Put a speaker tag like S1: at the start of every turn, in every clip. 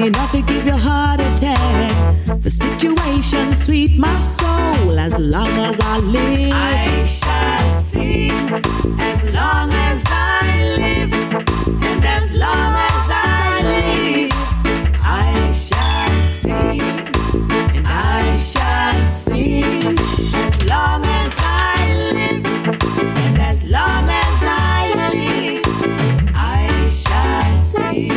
S1: enough to give you a heart attack. The situation sweet my soul as long as I live.
S2: I shall sing as long as I live, and as long as I live, I shall sing, and I shall sing as long as I live, and as long as I live, I shall sing.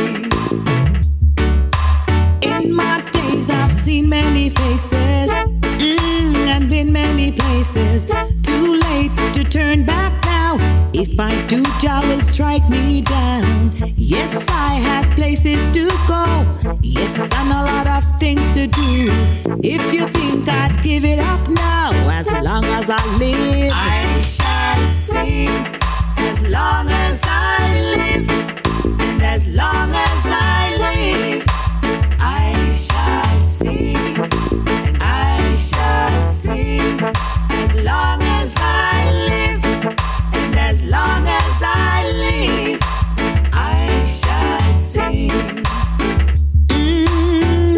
S1: In my days I've seen many faces, and been many places. Too late to turn back now. If I do, Jah will strike me down. Yes, I have places to go. Yes, and a lot of things to do. If you think I'd give it up now, as long as I live,
S2: I shall sing as long as I live, and as long as I live, I shall sing, and I shall sing as long as I live, and as long as I live, I shall sing.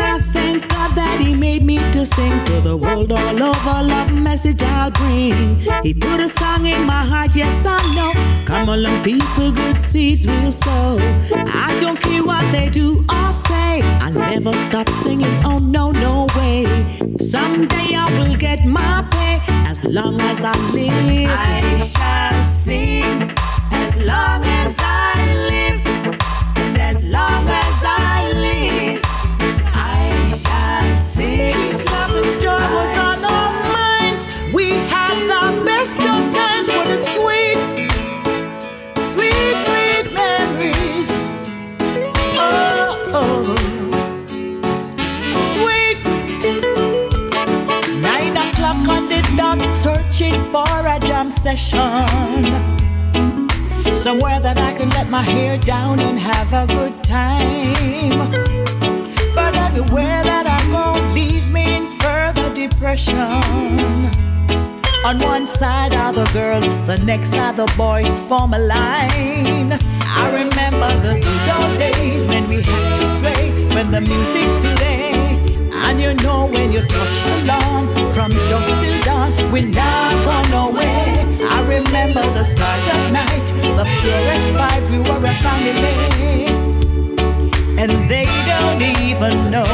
S1: I thank God that He made me to sing to the world all over. Love message I'll bring. He put a song in my heart, yes I know. Come along people, good seeds will sow. I don't care what they do or say, I'll never stop singing, oh no, no way. Someday I will get my pay, as long as I live.
S2: I shall sing as long as I live, and as long as I live, I shall sing.
S1: Peace, love and joy was on our minds. We had the best of times for the sweet, sweet, sweet memories. Oh, oh, sweet. 9 o'clock on the dot, searching for a jam session, somewhere that I can let my hair down and have a good time. But everywhere that I go leaves me in further depression. On one side are the girls, the next are the boys, form a line. I remember the good old days when we had to sway when the music played. And you know when you touch the lawn, from dusk till dawn, we're not gone away. I remember the stars at night, the purest vibe, we were a family. And they don't even know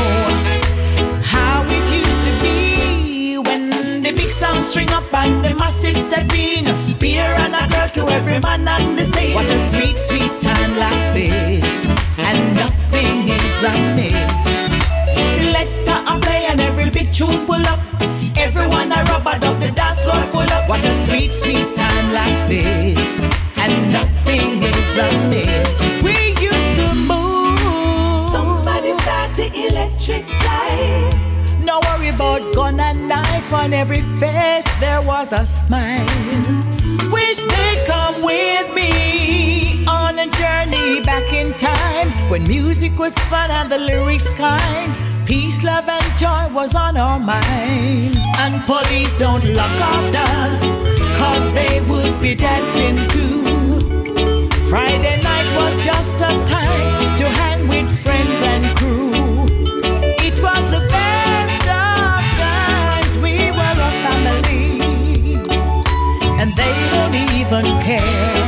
S1: how it used to be when the big sound string up and the massive step in. Beer and a girl to every man on the scene. What a sweet, sweet time like this, and nothing is amiss. Selector a play and every big tune pull up. Everyone a rubber dub, the dance floor full up. What a sweet, sweet time like this, and nothing is amiss. We used to move.
S2: Somebody start the electric slide.
S1: No worry about gun and knife, on every face there was a smile. Wish they'd come with me on a journey back in time, when music was fun and the lyrics kind. Peace, love and joy was on our minds. And police don't lock off dance, cause they would be dancing too. Friday night was just a time to hang with friends and crew. It was the best of times, we were a family. And they don't even care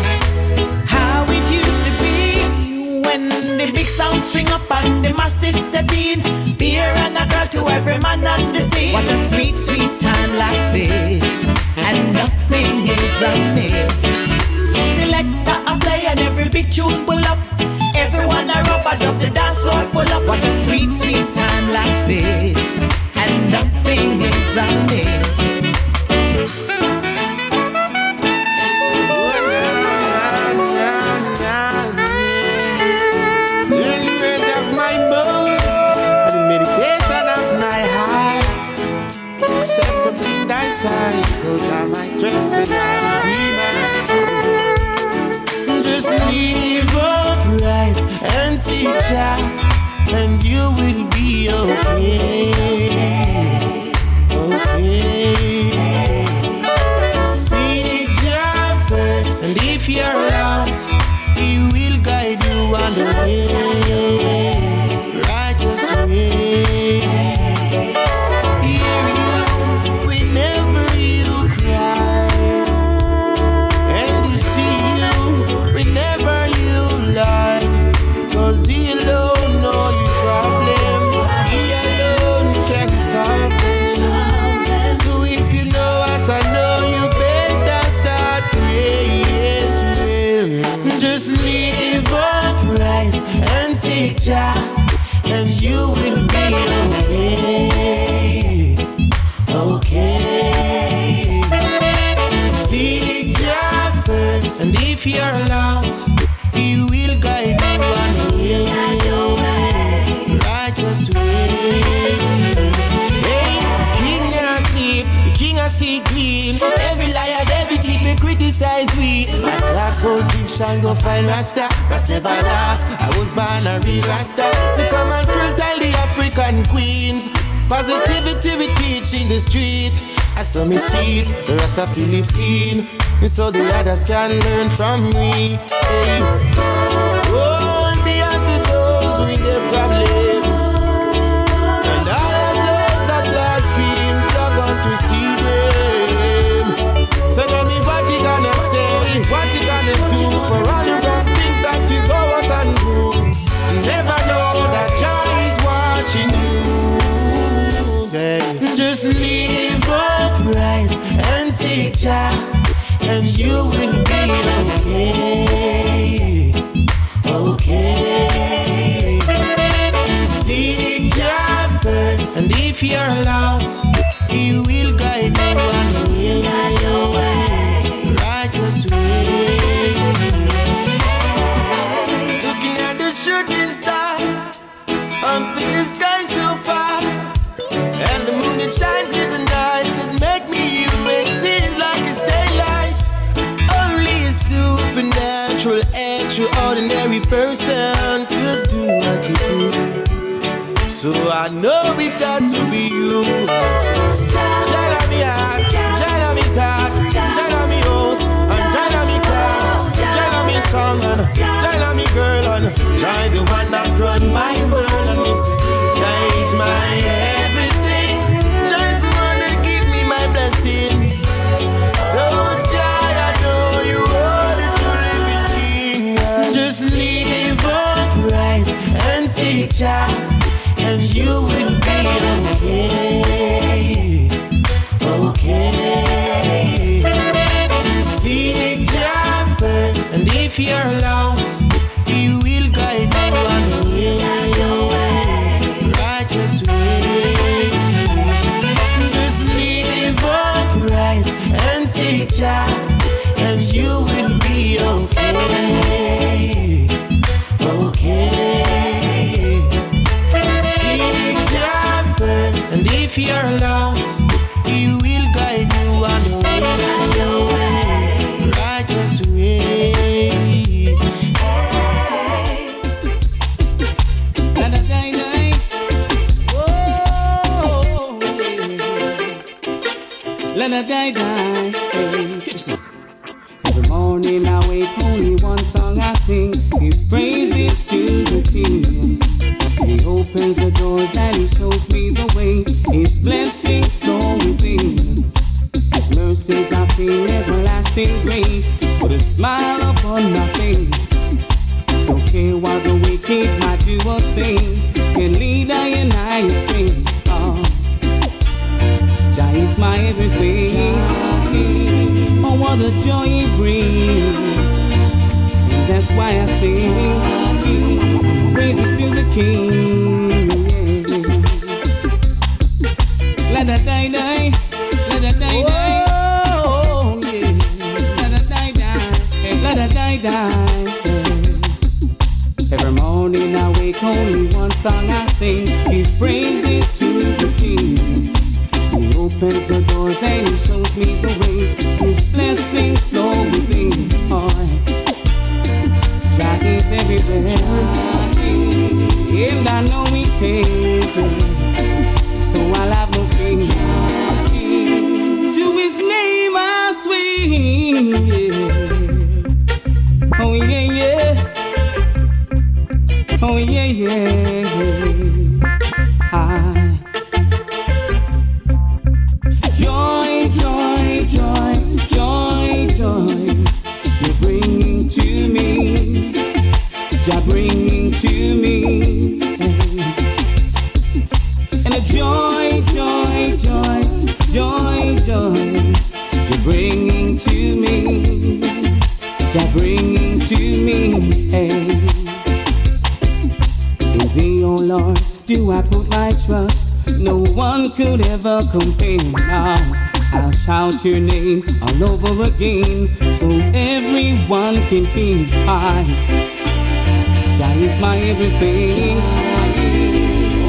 S1: how it used to be when the big sound string up and the massive step in. Beer and a girl to every man on the scene. What a sweet, sweet time like this, and nothing is amiss. Selector a play and every big tune pull up. Everyone a rubber dub, the dance floor full up. What a sweet, sweet time like this, and nothing is amiss.
S3: Acceptably thy sight, oh thou my strength and my redeemer. Just live upright and see Jah, and you will be okay. Okay. See Jah first, and if you're lost, He will guide you on the way. Righteous first, and if you're lost, He will guide you on the way, righteous way. Hey, King asleep, the King I see clean. Every liar, every thief, they criticize we. Attack, go deep, shine, go find Rasta. Rasta never last. I was born a real Rasta to come and fertile the African queens. Positivity we teach in the street. I saw me see it, the Rasta feel live clean, and so the others can learn from me. Hey. Hold me unto those with their problems, and all of those that blaspheme, you're going to see them. So tell me what you gonna say, what you gonna do for all the wrong things that you go out and do. Never know that Jah is watching you, babe. Just live upright and seek Jah, and you will be okay, okay. Seek Jah first, and if you're lost, He will guide you on the way, righteous way. Looking at the shooting star up in the sky so far, and the moon it shines in the night that make me you. It seems like it's daylight. Only a supernatural, extraordinary person could do what you do. So I know it got to be you. Shine on me heart, shine on me talk, shine on me house, and shine on me car, shine on me song, and shine on me girl, and shine the one that run my world, and this shines my everything. Shine's the one that give me my blessing. So Jah, I know you are the true living King. Just live upright and seek Jah, and you will be okay, okay. Seek Jah first, and if you're lost, He will guide you on the way, righteous way. Just live upright and seek Jah, and you will be okay, okay. Seek Jah first, and if you're lost, He will guide you on the way, righteous way.
S4: Every morning I wake, only one song I sing, give praises to the King. He opens the doors and He shows me the way. His blessings flow within. His mercies I feel, everlasting grace. Put a smile upon my face. Don't care what the wicked might do or say, can lead I and I astray. Jah is my everything. Oh, what a joy He brings, and that's why I sing praises to the King. Let that die die, let that die die. Oh yeah, let that die die, let that die die. Every morning I wake, only one song I sing, give praises to the King. He opens the doors and He shows me the way. His blessings flow within. Oh, Jah is everywhere, and I know He cares, so I'll have no fear. To His name I swear. Oh yeah, yeah. Oh yeah, yeah. Joy, joy, joy, joy, joy, you're bringing to me. Jah bringing to me. And a joy, joy, joy, joy, joy, you're bringing to me. Jah bringing to me. Hey. In Thee, oh Lord, do I put my trust? No one could ever compare. Now I'll shout your name all over again, so everyone can hear why. Jah is my everything.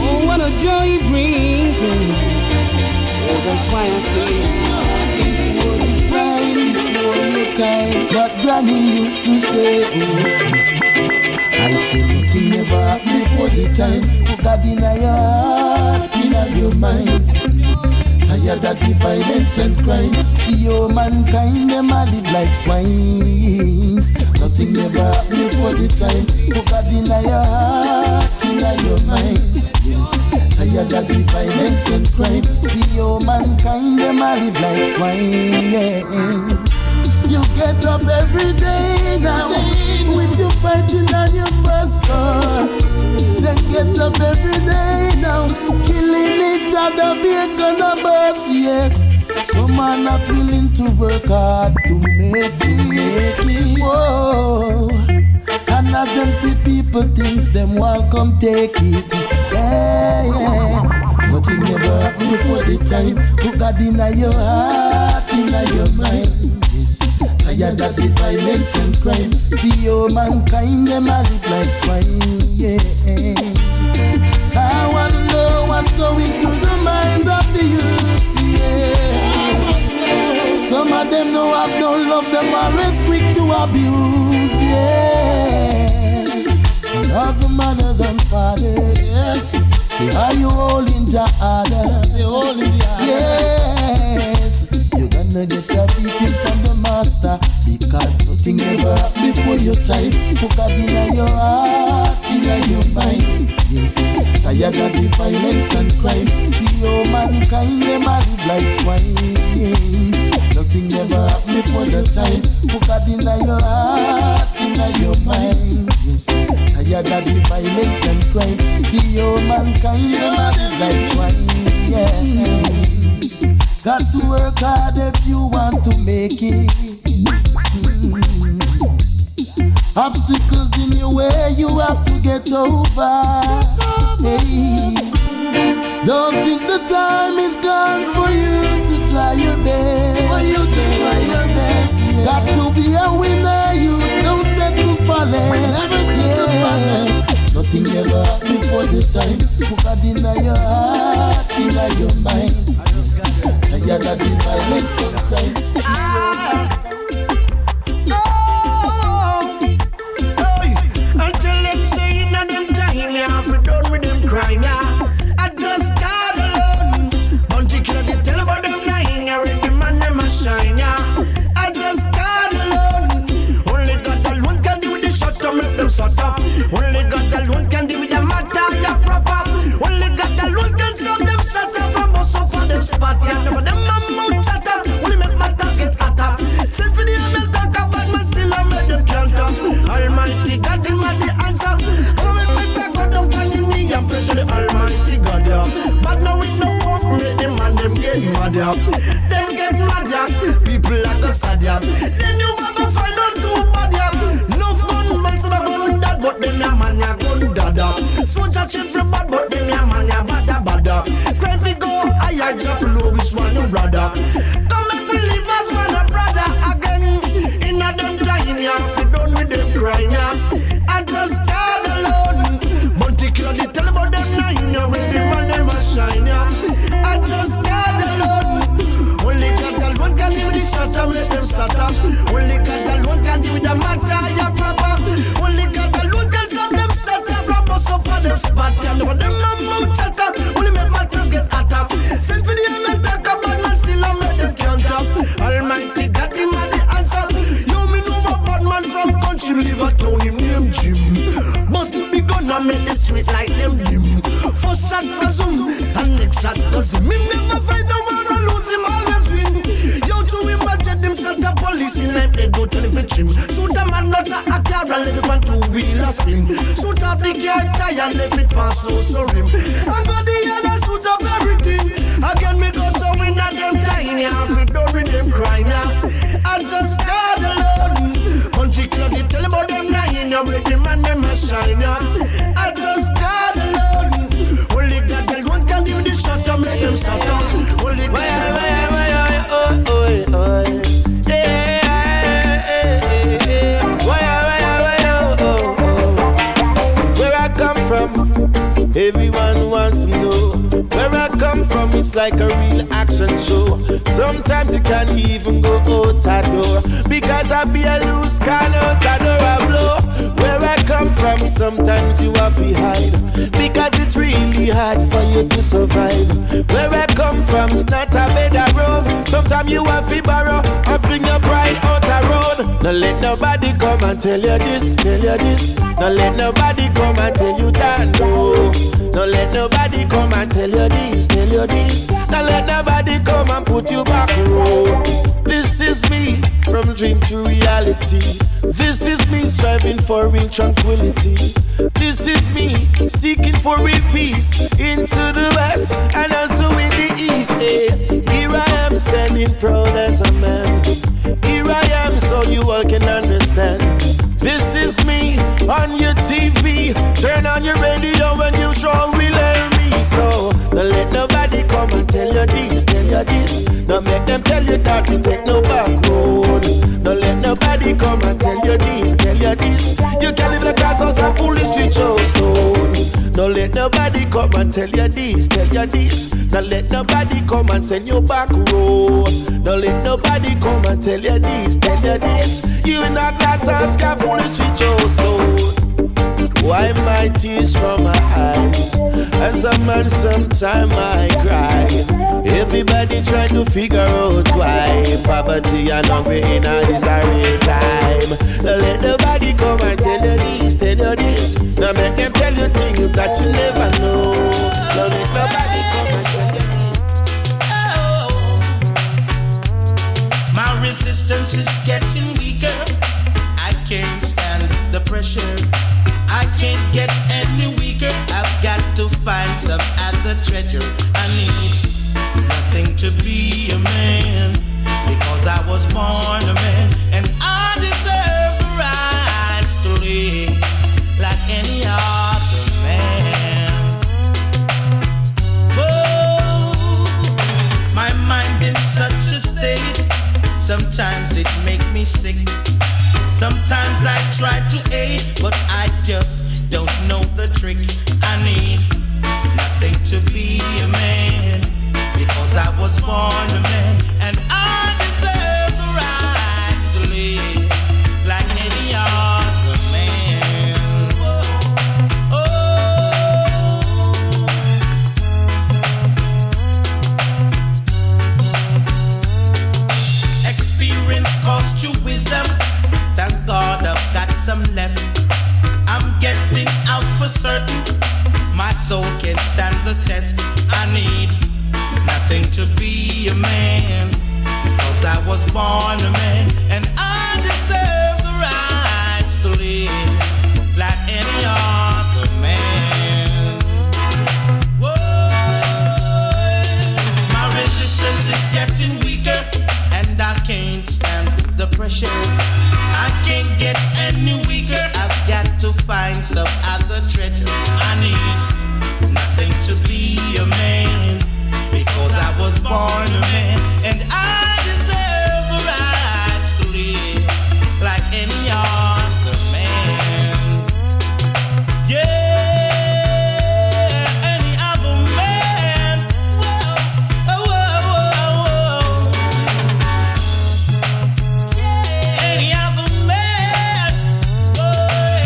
S4: Oh, what a joy it brings me. Oh, that's why I say,
S3: what Granny used to say. I say nothing never happened before the time. Put God in your heart, in your mind. Tired of the violence and crime. See your mankind, them a live like swines. Nothing never happened before the time. Put God in your heart, in your mind. Yes, tired of the violence and crime. See your mankind, them a live like swines. You get up every day now with your fighting on your first war. Then get up every day now, killing each other, be gonna bust, yes. Some are not willing to work hard to make it. Whoa. And as them see people things, them want come take it. Yeah, yeah. Nothing never happened before the time. Put God in your heart, in your mind. Tired of the violence and crime. See your mankind, them a live like swine, yeah. I wanna know what's going through the minds of the youth, yeah. Some of them don't have no love, them always quick to abuse, yeah. And all the mothers and fathers, yes. Say, are you holding your order? Yes. You're gonna get a beating from the master, because nothing ever happened before your time. Put God in your heart, in your mind. Yes, tired of the violence and crime. See your mankind, them a live like swine. Nothing ever happened before the time. Put God in your heart, in your mind. Yes, tired of the violence and crime. See your mankind, them a live like swine. Yeah. Got to work hard if you want to make it. Obstacles in your way, you have to get over. Hey. Don't think the time is gone for you to try your best. Yeah. Got to be a winner, you don't settle for less. Yes. Nothing ever happened before the time. Put God in your heart, in your mind. Tired of the violence and crime.
S5: Until them say in them time, yeah, we done with them crime, yeah. I just got alone. Bounty killer, they tell about them lying, yeah, with the man, them a shine, yeah. I just got alone. Only God alone can deal with the shut up, make them shut up. Only God alone can deal with the matter, yeah, proper. Only God alone can stop them shut up from us up on them spot, yeah. Never them mouth chatter, only make matters get hotter. Send for the ML talk about man, still I make them counter. Almighty God, him are the answers. I make my back go down on the knee and pray to the Almighty God, yeah. But now with no puff, make them and them get mad, yeah. Them get mad, yeah. People like a sad, yeah. Then you want to find out too bad, yeah. No fun, man, so I gun that, but them ya man, ya gun dada. Soldier change for bad, but them ya man, ya bada bada. Crime fi go higher, drop low, which one you brother? Come make me live as man a brother again. In a them time, yeah, we done with them crying, yeah. I just got alone. Bounty killer, they tell about them nine, yeah, with the man them a shine, yeah. I just got alone. Only God alone can live with the shut up, make them shut up. Only God alone can deal with the matter, yeah, proper. Only God alone can stop them shut up from us up on them spot, yeah. Never them mouth chatter, only make matters get hotter. Send for the ML talk about man, still I make them count up. Almighty God, him are the answers. You me know a bad man from country, live a town, him name Jim. Bust the big gun and make the street like them dim. First shot goes zoom, and next shot goes zoom. Me never fight the war and lose him, always win. Yo, to imagine them shot the police, in like they go to the trim. Shoot a man not a car and leave him on two-wheeler spin. Shoot off the car tire and leave it pass so rim. And by the other shoot up everything. Again me go so in at them time, yeah. We done with them crying, yeah. I just got alone. Country club, they tell about them lying, yeah. With them and them a shine, yeah. I just got alone. Only God alone can give the shut up, make them shut up. Only God alone.
S3: from. Everyone wants to know where I come from. It's like a real action show. Sometimes you can't even go out a door because I be a loose can out a door I blow. Where I come from, sometimes you have to hide because it's really hard for you to survive. Where I come from, it's not a bed of rose. Sometimes you have to borrow and fling your pride out a road. Don't let nobody come and tell you this, tell you this. Don't let nobody come and tell you that, no. Don't let nobody come and tell you this, tell you this. Don't let nobody come and put you back road. This is me, from dream to reality. This is me striving for real tranquility. This is me seeking for real peace into the west and also in the east. Hey, here I am standing proud as a man. Here I am so you all can understand. This is me on your TV. Turn on your radio when you sure will hear me. So don't let nobody come and tell you this, tell you this. Don't make them tell you that we take no back road. Don't let nobody come and tell you this, tell you this. You can live in a glass house and foolish street shows. Don't let nobody come and tell you this, tell you this. Don't let nobody come and send you back road. Don't let nobody come and tell you this, tell you this. You in a glass house can foolish street shows. Why my tears from my eyes? As a man sometime I cry. Everybody try to figure out why poverty and hungry in this a real time. Don't let nobody come and tell you this, tell you this. Don't make them tell you things that you never know. Don't let nobody come and tell you this.
S6: My resistance is getting weaker. I can't stand the pressure. I can't get any weaker. I've got to find some other treasure. I need nothing to be a man because I was born a man and I deserve the rights to live like any other man. Oh, my mind in such a state. Sometimes it makes me sick. Sometimes I try to aid, but I just don't know the trick. I need nothing to be a man because I was born a man and I deserve the rights to live like any other man. Experience costs you wisdom. Thank God I've got some left. I'm getting out for certain. My soul can stand the test. I need nothing to be a man because I was born a man and I deserve the rights to live like any other man. Whoa. My resistance is getting weaker and I can't stand the pressure. I can't get any weaker. I've got to find some other treasure. I need nothing to be a man because I was born a man and I deserve the rights to live like any other man. Yeah, any other man. Whoa, whoa, whoa, whoa. Yeah, any other man. Boy.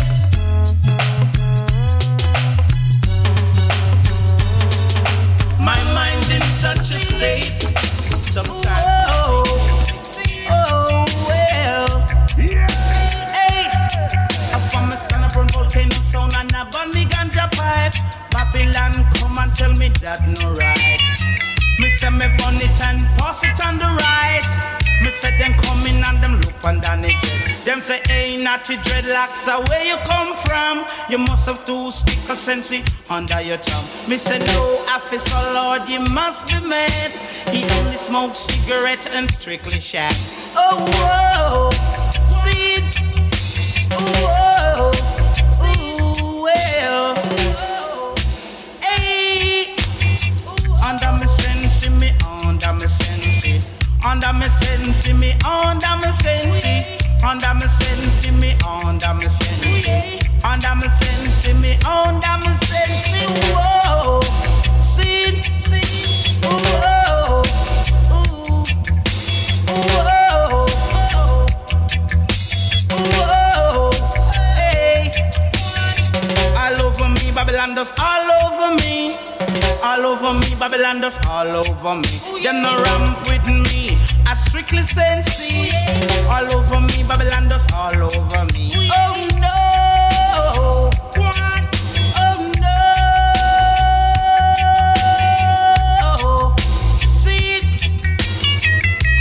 S6: My mind in such a state. Sometimes. Oh, well. Hey, I found me stand up on volcano sound and I burn me ganja pipe. Babylon come and tell me that no right. Me say me burn it and pass it on the right. Me say them come in and them look underneath it. Them say, hey, natty dreadlocks, where you come from? You must have two stick of sense under your tongue. Me say, no, officer, Lord, you must be mad. He only smokes cigarette and strictly shack. Oh, whoa, see, whoa, ooh, well, hey, under me sense, me under me sense. Under me sense, me under me sense. Under me sense, me under me sense. Under my sense, me under my sense, whoa, see, whoa, whoa, whoa, hey. All over me, Babylon dust all over me. All over me, Babylon dust all over me. Them no ramp with me, I strictly sensey. All over me, Babylon dust all over me. Oh no, what? Oh no. See,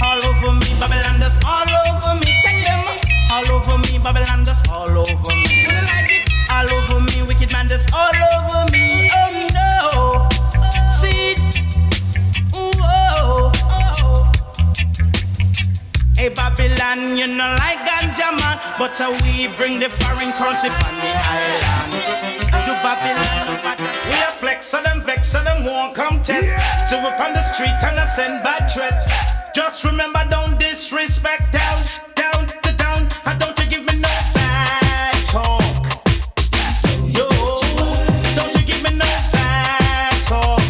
S6: all over me, Babylon dust all over me. Check them. All over me, Babylon dust all over me. You like it? All over me, wicked man dust all over me. Oh no. Hey Babylon, you know like ganja man, but we bring the foreign country on the island. To Babylon, we are flex on them, vex on them, won't come test. So we're on the street and I send bad threat. Just remember, don't disrespect down, down, to down, and don't you give me no bad talk. Yo, don't you give me no bad talk.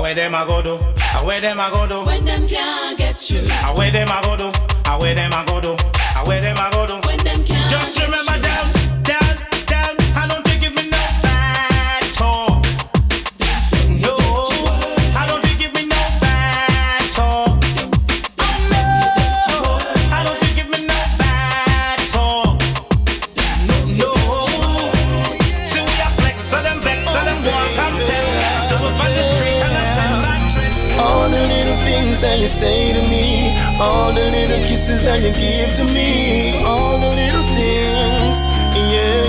S7: Where them a go do? Where them a go do?
S2: When them can't get you.
S7: Where them a go do? Where them a go do? Where them a go do?
S2: When them can't
S7: just
S2: get
S7: remember
S2: you.
S7: down, down, down. I don't think give me no bad talk. No, I don't think give me no bad talk. Oh no, I don't think give me no bad talk. No, see we are flex on them, vex on them, walk and tell. So up on the street and I send back trips.
S3: All the little things that you say to me, all the little kisses that you give to me, all the little things, yeah.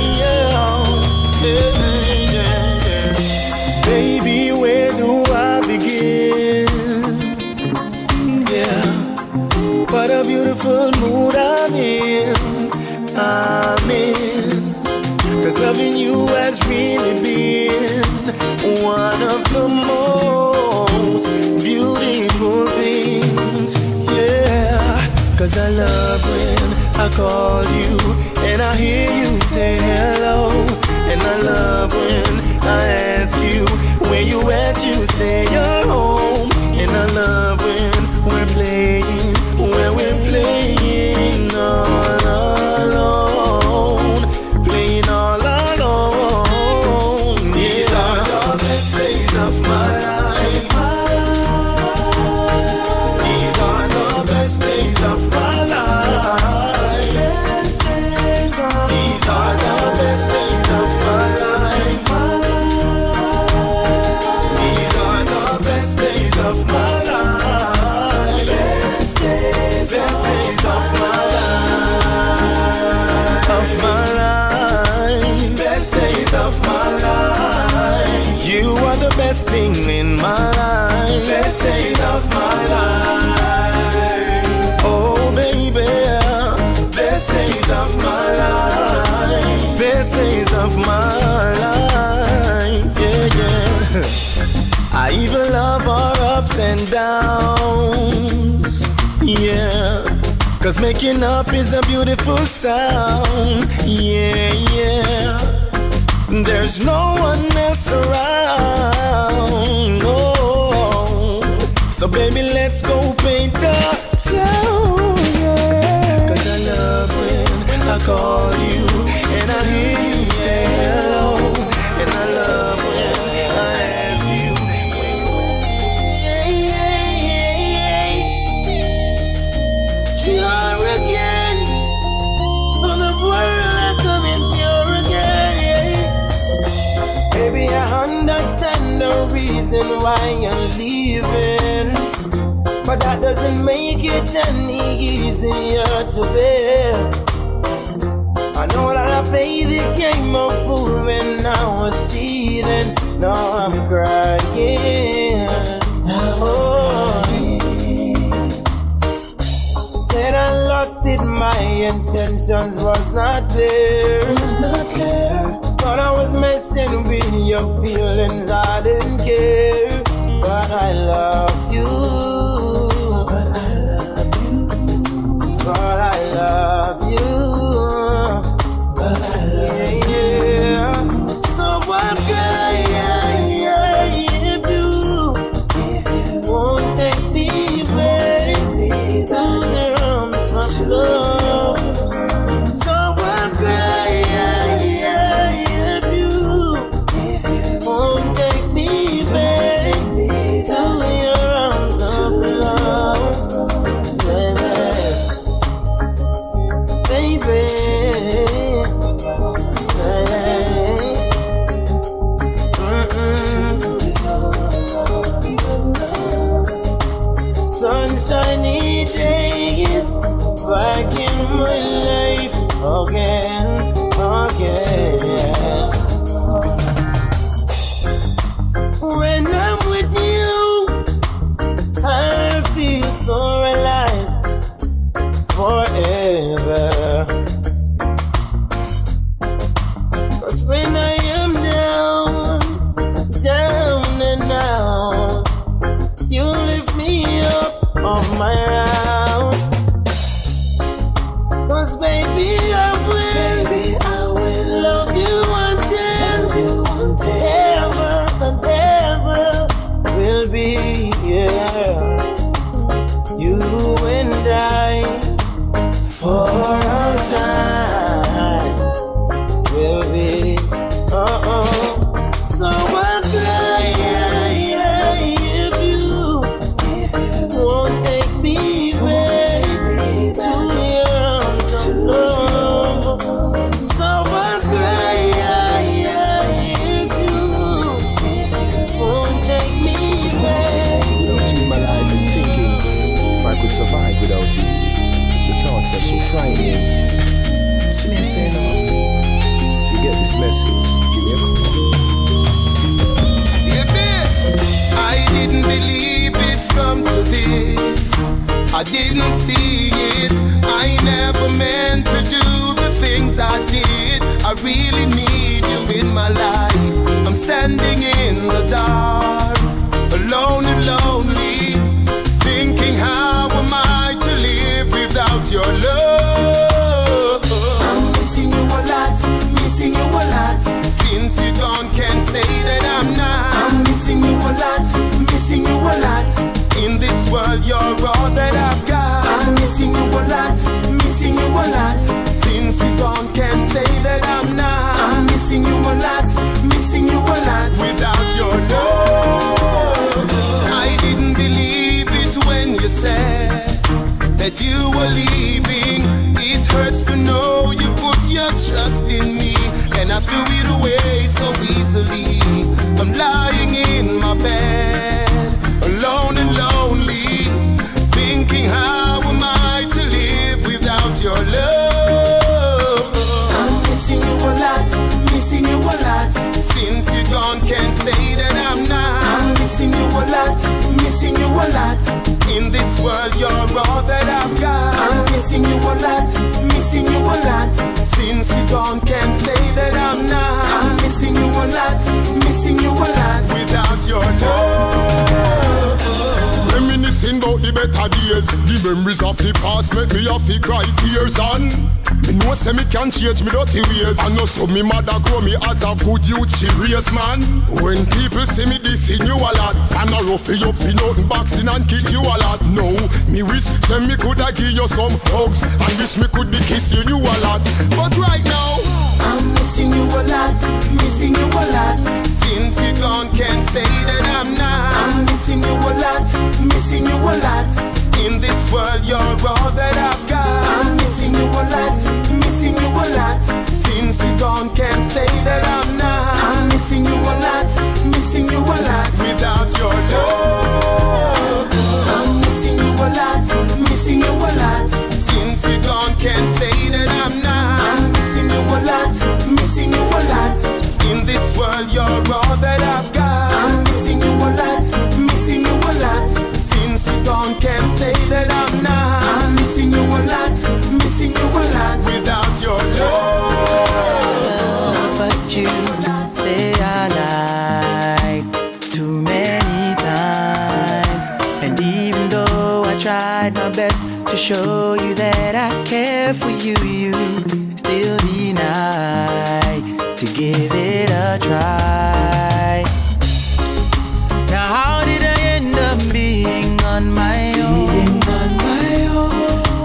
S3: Baby, where do I begin? Yeah, what a beautiful mood I'm in. 'Cause loving you has really been one of the most beautiful things. Yeah, 'cause I love when I call you and I hear you say hello. And I love when I ask you where you at, you say you're home. And living in my life.
S5: Best days of my life.
S3: Oh baby,
S5: Best days of my life.
S3: best days of my life. Yeah, yeah. I even love our ups and downs. Yeah. 'Cause making up is a beautiful sound. Yeah, yeah. There's no one else around. No. So baby, let's go paint the town. Yeah. 'Cause I love when I call you and I hear you say hello. And I love when I ask you. Yeah, yeah, yeah, yeah. Pure again. For the world I come in pure again. Yeah. Baby, I understand the reason why you're leaving, but that doesn't make it any easier to bear. I know that I played the game of fool when I was cheating. Now I'm crying. Oh. Said I lost it, my intentions was not clear. But I was messing with your feelings, I didn't care. But I love you. But I love you. But I love you. But I love you. Yeah. So what can if you won't take me back to the arms of love? So what can if you won't take me back to your arms of love? Baby, baby. Sunshiny days back in my life again. When I'm with you, I feel so alive forever. 'Cause when I am down and out, you lift me up off my round. 'Cause baby, I will love you until ever and ever will be. Yeah, you and I for all time will be. So I'll cry if you won't take me back to your arms of love. So I'll cry if you won't take me back.
S8: Without you in my life and thinking if I could survive without you. The thoughts are so frightening. See me say no. You get this message. Give me a call.
S3: I didn't believe it's come to this. I didn't see it. I never meant to do the things I did. I really need you in my life. I'm standing in the dark, alone and lonely, thinking how am I to live without your love? I'm missing you a lot, missing you a lot. Since you gone, can't say that I'm not. I'm missing you a lot, missing you a lot. In this world, you're all that I've got. I'm missing you a lot, missing you a lot. Since you gone, can't say that I'm not. I'm missing you a lot, missing you a lot. Without your love, I didn't believe it when you said that you were leaving. It hurts to know you put your trust in me, and I threw it away so easily. I'm lying in my bed, alone and lonely, thinking how am I to live without your love? I'm missing you a lot, missing you a lot. Since you're gone, can't say that I'm not. I'm missing you a lot, missing you a lot. In this world, you're all that I've got. I'm missing you a lot, missing you a lot. Since you gone, can't say that I'm not. I'm missing you a lot, missing you a lot. Without your love. Reminiscing about the better days. The memories of the past make me have to cry tears on. Me know say me can change me dirty ways. I know so me mother grow me as a good youth she raised man. When people see me dissing you a lot, and I rough you up for nothing boxing and kick you a lot. No, me wish say me coulda give you some hugs, and wish me could be kissing you a lot. But right now I'm missing you a lot, missing you a lot. Since you gone, can't say that I'm not. I'm missing you a lot, missing you a lot. In this world, you're all that I've got. I'm missing you a lot, missing you a lot. Since you gone, can't say that I'm not. I'm missing you a lot, missing you a lot. Without your love, I'm missing you a lot, missing you a lot. Since you gone, can't say that I'm not. I'm missing you a lot, missing you a lot. In this world, you're all that I've got. I'm missing you a lot, missing you a lot. Since you gone, can't say that I'm not. I'm missing you a lot, missing you a lot. Without your love,
S1: but you say I lied too many times. And even though I tried my best to show you that I care for you, you still deny to give it a try. Now how did I end up being on my own?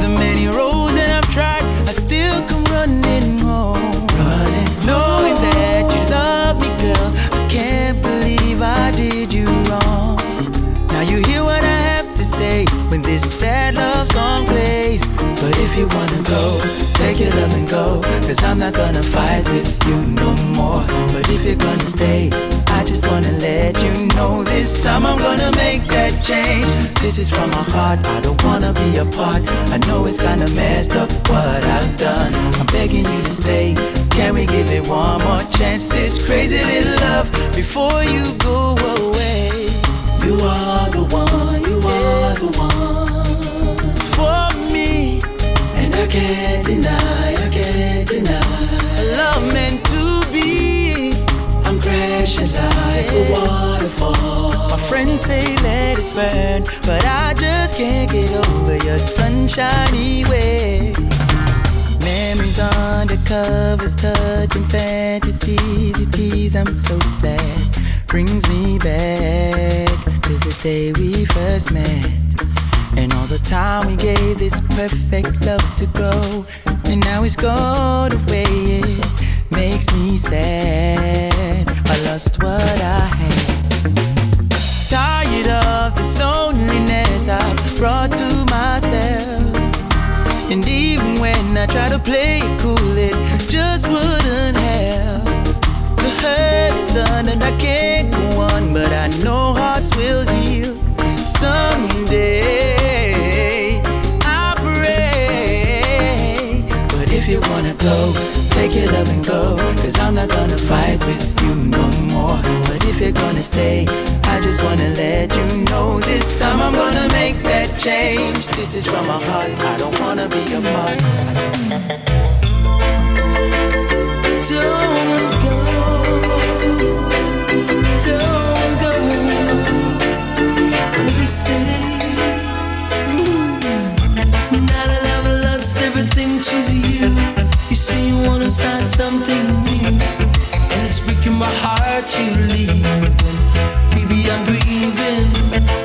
S1: The many roads that I've tried, I still come running home. Knowing that you love me, girl, I can't believe I did you wrong. Now you hear what I have to say when this sad love song plays. But if you wanna go, take your love and go, 'cause I'm not gonna fight with you no more. But if you're gonna stay, I just wanna let you know this time I'm gonna make that change. This is from my heart, I don't wanna be apart. I know it's kinda messed up what I've done. I'm begging you to stay, can we give it one more chance? This crazy little love before you go away. You are the one, you are the one for me. And I can't deny, I can't deny. Love meant to be. I'm crashing like a waterfall. My friends say let it burn, but I just can't get over your sunshiny ways. Memories under covers, touching fantasies. You tease, I'm so glad. Brings me back to the day we first met. And all the time we gave this perfect love to go, and now it's gone away. It makes me sad. I lost what I had. Tired of this loneliness I've brought to myself. And even when I try to play it cool, it just wouldn't help. The hurt is done and I can't go on, but I know hearts will heal someday. If you wanna go, take your love and go, 'cause I'm not gonna fight with you no more. But if you're gonna stay, I just wanna let you know this time I'm gonna make that change. This is from my heart, I don't wanna be apart. Don't go, don't go. Wanna be steady. Now that I've lost everything to you, you say you wanna start something new, and it's breaking my heart to leave. And baby, I'm grieving,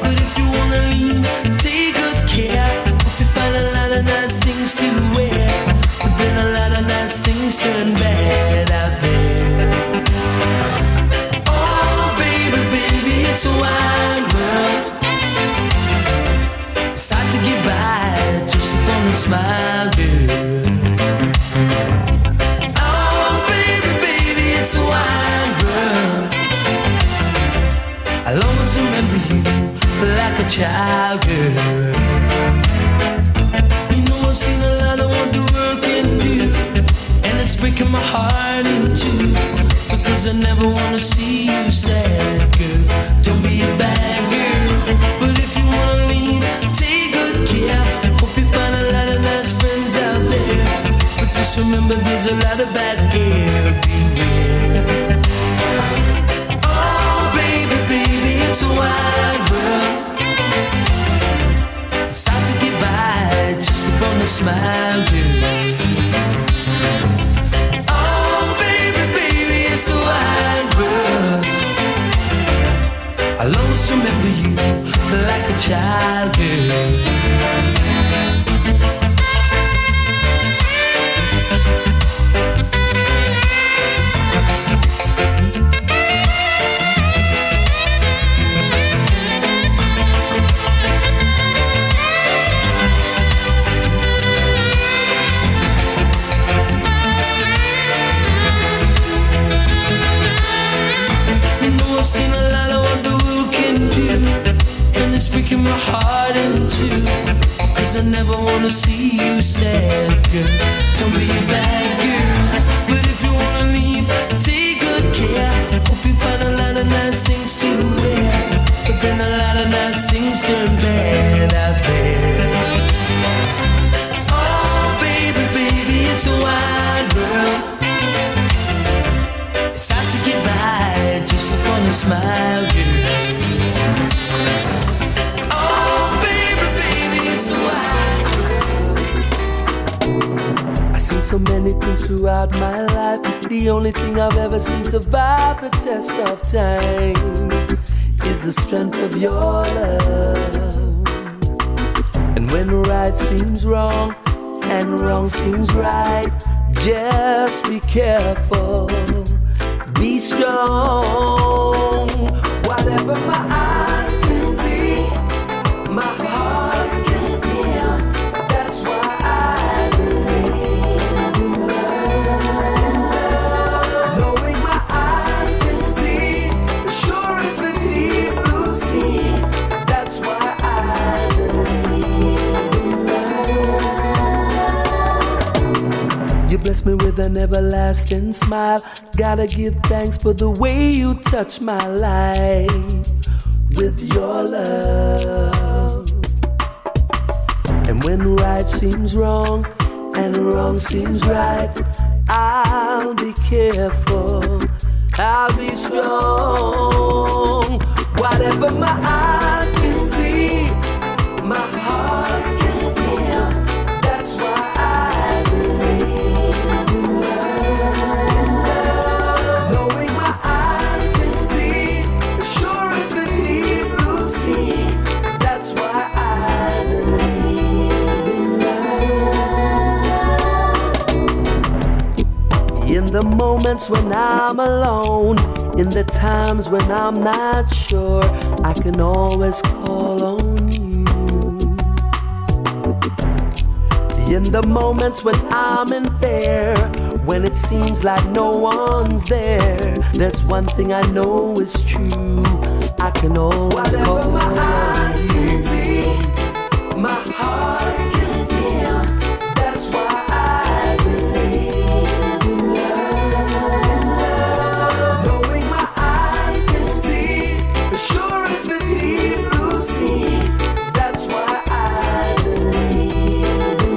S1: but if you wanna leave, take good care. Hope you find a lot of nice things to wear, but then a lot of nice things turn bad out there. Oh baby, baby, it's a wide world. It's hard to get by just upon a smile, girl. Oh, baby, baby, it's a wide world. I'll always remember you like a child, girl. You know I've seen a lot of what the world can do, and it's breaking my heart in two, because I never wanna see you sad, girl. Don't be a bad
S9: smile, girl. Oh, baby, baby, it's a wide world. I'll always remember you like a child, girl. I've seen a lot of what the world can do, and it's breaking my heart in two. Cause I never wanna see you sad, girl. Don't be a bad girl, but if you wanna leave, take good care. Hope you find a lot of nice things to wear, but then a lot of nice things turn bad out there. Oh, baby, baby, it's a wide world. It's hard to get by just upon a smile, girl. Oh, baby, baby, it's a wide world. I've seen so many things throughout my life. The only thing I've ever seen survive the test of time is the strength of your love. And when right seems wrong and wrong seems right, just be careful. Be strong. Whatever my eyes can see, my heart can feel. That's why I believe in love. Knowing my eyes can see, as sure as the deep blue sea. That's why I believe in love. You bless me with an everlasting smile. Gotta give thanks for the way you touch my life with your love. And when right seems wrong and wrong seems right, I'll be careful, I'll be strong. Whatever my eyes can see, my heart can feel. That's why I believe in love. Knowing my eyes can see, as sure as the deep blue sea. That's why I believe in love. In the moments when I'm alone, in the times when I'm not sure, I can always call on you. In the moments when I'm in fear, when it seems like no one's there, there's one thing I know is true. I can always call on you. Whatever my eyes can see, my heart can feel. That's why I believe in love. Knowing my eyes can see, as sure as the deep blue sea. That's why I believe in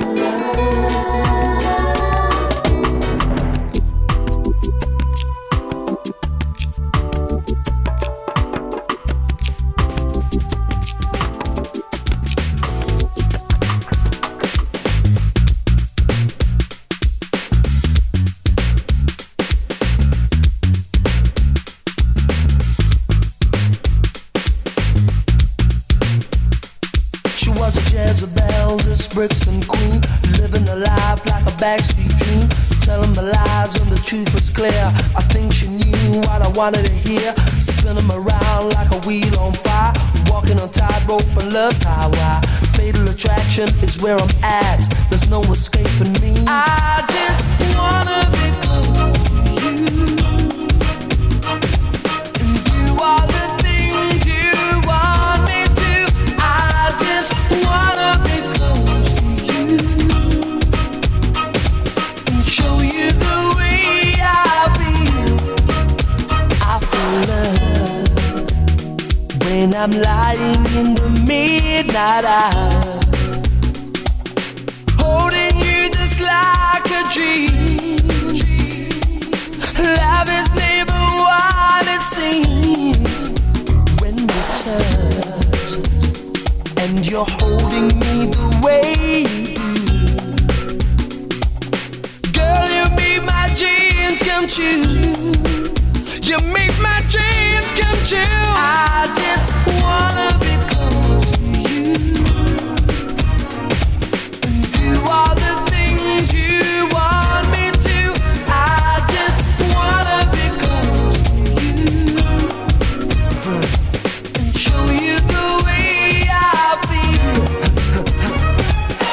S9: Jezebel, this Brixton queen, living a life like a backstreet dream, telling my lies when the truth was clear. I think she knew what I wanted to hear, spinning around like a wheel on fire, walking on tightrope and love's highway. Fatal attraction is where I'm at, there's no escaping me. I just wanna be close to you, and do all the things you want me to. I just wanna be close to you and show you the way I feel. I feel love when I'm lying in the midnight hour, holding you just like a dream. Love is never what it seems when we're touched and you're holding me the way you do. dreams come true. You make my dreams come true. I just wanna be close to you and do all the things you want me to. I just wanna be close to you and show you the way I feel.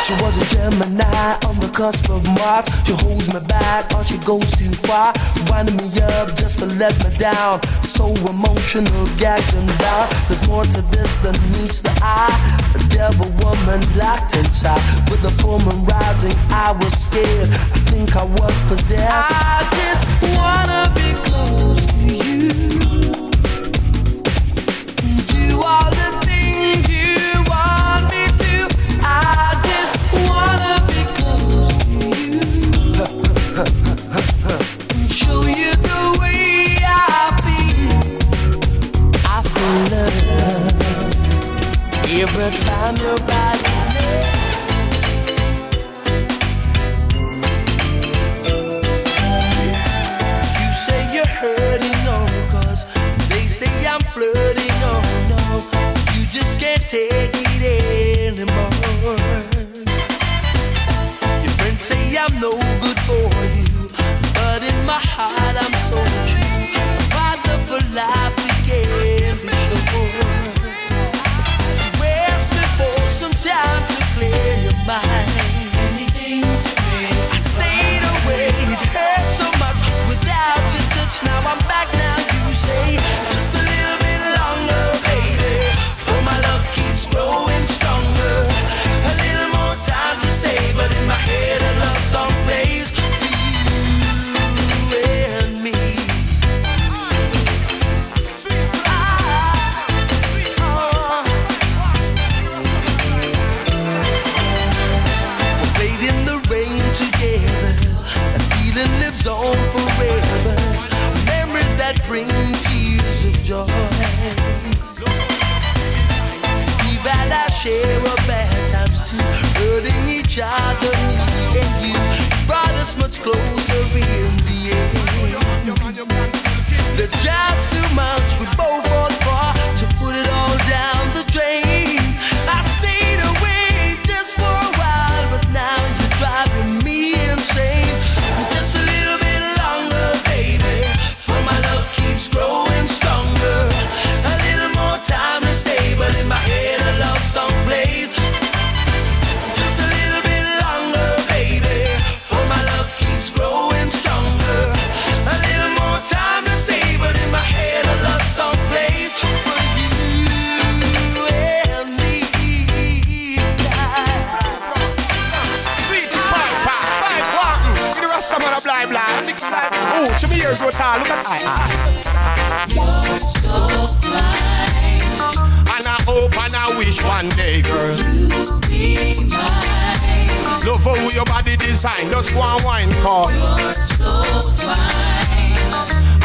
S9: She was a Gemini on the cusp of Mars. She holds me back or she goes too far, winding me up just to let me down. So emotional, gagged and bound. There's more to this than meets the eye. A devil woman locked inside. With the full moon rising, I was scared. I think I was possessed. I just wanna be close to you. Do all the things you want me to. I just wanna be close to you. Show you the way I feel. I feel love every time your body's near. You say you're hurting, oh, 'cause they say I'm flirting, oh no. You just can't take it anymore. Your friends say I'm no good for you, but in my heart I'm so true. Father for life, we can't be sure. You asked me for some time to clear your mind. Anything to me. I stayed away, it hurt so much without your touch. Now I'm back now, you say, just a little bit longer, baby. For my love keeps growing stronger. A little more time to say, but in my head a love song plays. Lives on forever. Memories that bring tears of joy. We've had our share of bad times too, hurting each other, me and you. Brought us much closer in the end. There's just too much we both fought for to put it all down the drain. I stayed away just for a while, but now you're driving me insane. Just a little bit longer, baby, for my love keeps growing stronger. A little more time to say, but in my head a love song plays. Just a little bit longer, baby, for my love keeps growing stronger. A little more time to say, but in my head a love song plays. For you and me.
S7: Sweet pie, walking. The rest of them are blind. Oh, to me ears with her. Look at I.
S2: You're so fine.
S7: And I hope and I wish one day, girl,
S2: You be mine.
S7: love how your body design. Just one wine cause.
S2: You're so fine.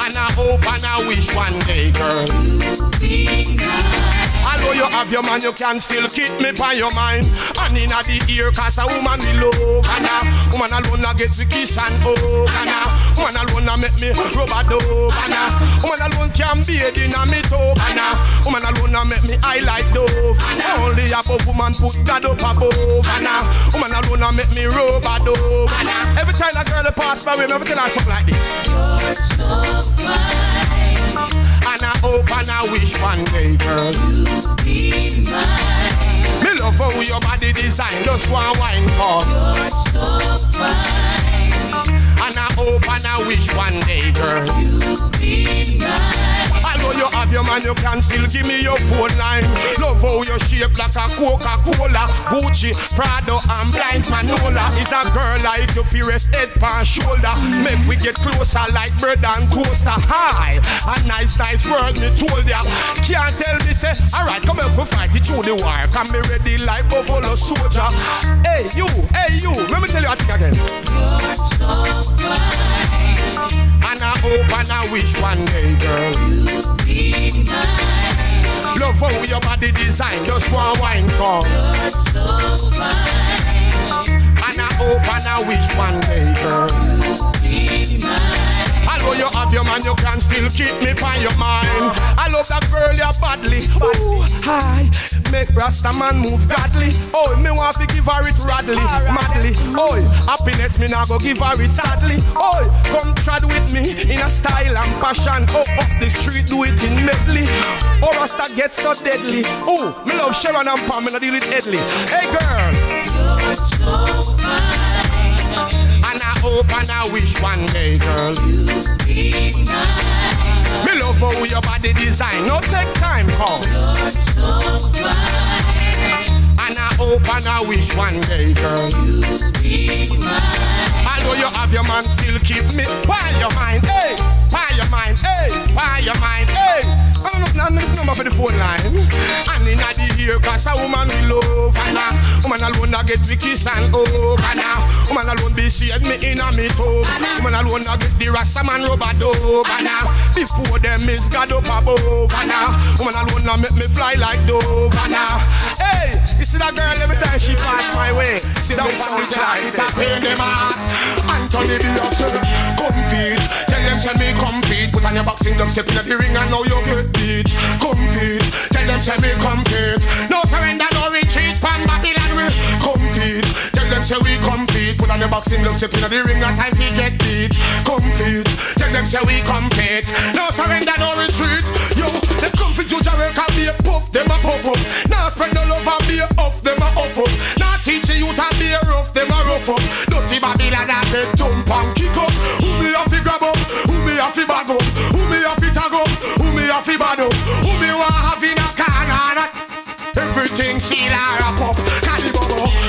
S7: And I hope and I wish one day, girl,
S2: You be mine.
S7: although you have your man, you can still keep me by your mind. And in the ear, cause a woman we love. And a woman alone a get to kiss and hug. And a woman alone a make me rub a dove. And a woman alone can bathe in a me tub. And a woman alone a make me eye like dove. Only above woman put God up above. And a woman alone a make me rub a dove. Every time a girl pass by me, I tell her something like this.
S2: You're so fine.
S7: And I hope and I wish one day, girl,
S2: You be mine.
S7: me love how your body design. Just one wine call.
S2: You're so fine.
S7: And I hope and I wish one day, girl,
S2: You be mine.
S7: although you have your man, you can still give me your phone line. Love how you shape like a Coca-Cola, Gucci, Prado and Blinds Manola. Is a girl like you feel rest head pan shoulder. Make we get closer like bread and toaster. Hi, a nice word me told ya. Can't tell me say, alright, come help me fight it through the wire. Can be ready like Buffalo Soldier. Hey you, let me tell you a thing again.
S2: You're so fine.
S7: And I hope and I wish one day, girl,
S2: You be mine.
S7: love how
S3: how your body design. Just one wine come.
S10: You're so fine.
S3: And I hope and I wish one day, girl,
S10: you be mine.
S3: although you have your man, you can still keep me by your mind. I love that girl, you're badly. Ooh, hi, make Rasta man move godly. Oh, me want to give her it radly, madly. Oh, happiness me now go give her it sadly. Oh, come trad with me in a style and passion. Oh, up the street, do it in medley. Oh, Rasta gets so deadly. Oh, me love Sharon and Pamela, deal with Edley. Hey girl,
S10: You're so fine.
S3: and I hope and I wish one day, girl,
S10: You be mine.
S3: me love how your body design. No take time, come.
S10: You're so fine.
S3: And I hope and I wish one day, girl,
S10: You be mine.
S3: although you have your man, still keep me by your mind, hey, by your mind, hey, by your mind, hey. I don't know number for the phone line. And in the ear, cause a woman we love. And a woman alone a get me kiss and hug. And a woman alone be seeing me in a me tub. Woman alone a get the Rasta man rub a dub. And a before them is God up above. And a woman alone a make me fly like dove. And a hey, you see that girl every time she pass my way. See that one child, it's a pain them heart. Anthony be a sir, come feed. Tell them send me come feed. Put on your boxing gloves, step in the ring and now you get beat. Come feed. Tell them say me come feed. No surrender, no retreat. Pan Babylon we come feed. Tell them say we come feed. Put on your boxing gloves, step in the ring and time we get beat. Come feed. Tell them say we come feed. No surrender, no retreat. Yo, they come feed you Jamaica be a puff. Them a puff up. Now spread the love and be a off. Them a off up. Now teach you to be a rough. Them a rough up. Dirty Babylon a get thump and kick up. Who me a fi grab up? Who me a fi bag up? Who me a fi tag up? Who me a fi bad up? Who me want have in a corner? Everything seal or a pop. Caliber,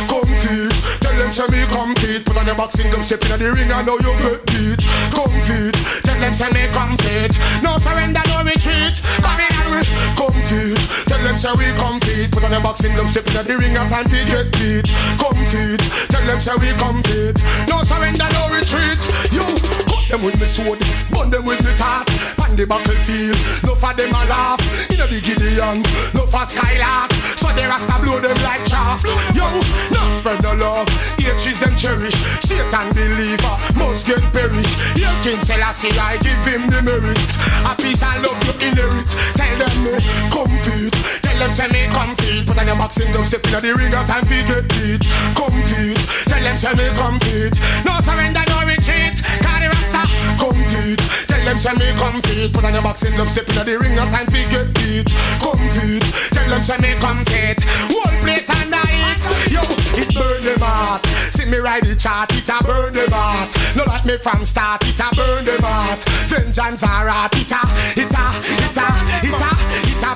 S3: come feed. Tell them say me come feed. Put on your boxing gloves, step in the ring and now you get beat. Come feed. Tell them say me come feed. No surrender, no retreat. Babylon we come feed. Tell them say we come feed. Put on your boxing gloves, step in the ring and time to get beat. Come feed. Tell them say we come feed. No surrender, no retreat. You cut them with me sword, burn them with me tat. On the battlefield, no for them a laugh. In the Gideon, no for Skylark. So they Rasta blow them like chaff. Yo, now spread the love. H's them cherish. Satan believer must get perish. Your King Selassie, I give him the merit. A peace and love you inherit. Tell them me come feed. Tell them say me come feed. Put on your boxing gloves, step in the ring and time for get beat. Come feed. Tell them say me come feed. No surrender, no retreat. Call the Rasta come feed. Tell them say me come feed. Put on your boxing gloves, step in the ring and time for get beat. Come feed. Tell them say me come feed. One place and I eat. Yo, it burn them heart. See me ride the chart, it a burn them heart. No let me from start, it a burn them heart. Vengeance are art, it a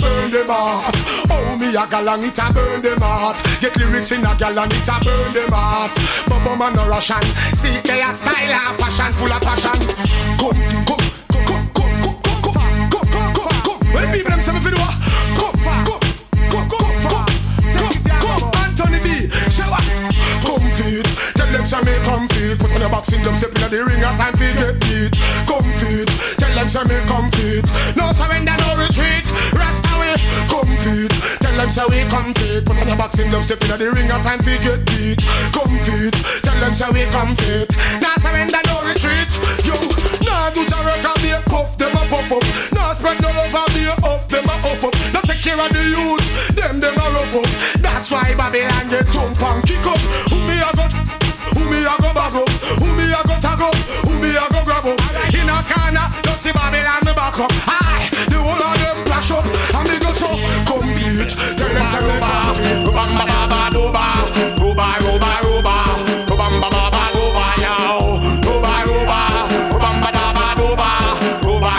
S3: burn them heart. Oh me a galang, it a burn them heart. Get lyrics in a galang, it a burn them heart. Bubba man a Russian, see they a style and fashion, full of passion. Come. When the people them say me fi do a come. Anthony B, say what? Come feed. Tell them say me come feed. Put on your boxing gloves, step in the ring and time fi get beat. Come feed. Tell them say me come feed. No surrender, no retreat. Rasta way. Come feed. Tell them say we come feed. Put on your boxing gloves, step in the ring and time fi get beat. Come feed. Tell them say we come feed. No surrender, no retreat. Yo, nah do Jamaica be a puff. Them a puff up. Nah spread the love and be a off. Them a off up. Now take care of the youths. Them a rough up. That's why Babylon get thump and kick up. Who me a go bag up? Who me a go tag up? Who me a go grab up? In a corner, dirty Babylon me back up. Aye, the whole of them splash up. And me go so complete. Tell them say me come feed. Rubamba baba doba, roba, rubamba baba doba yow. Roba, rubamba baba doba, roba,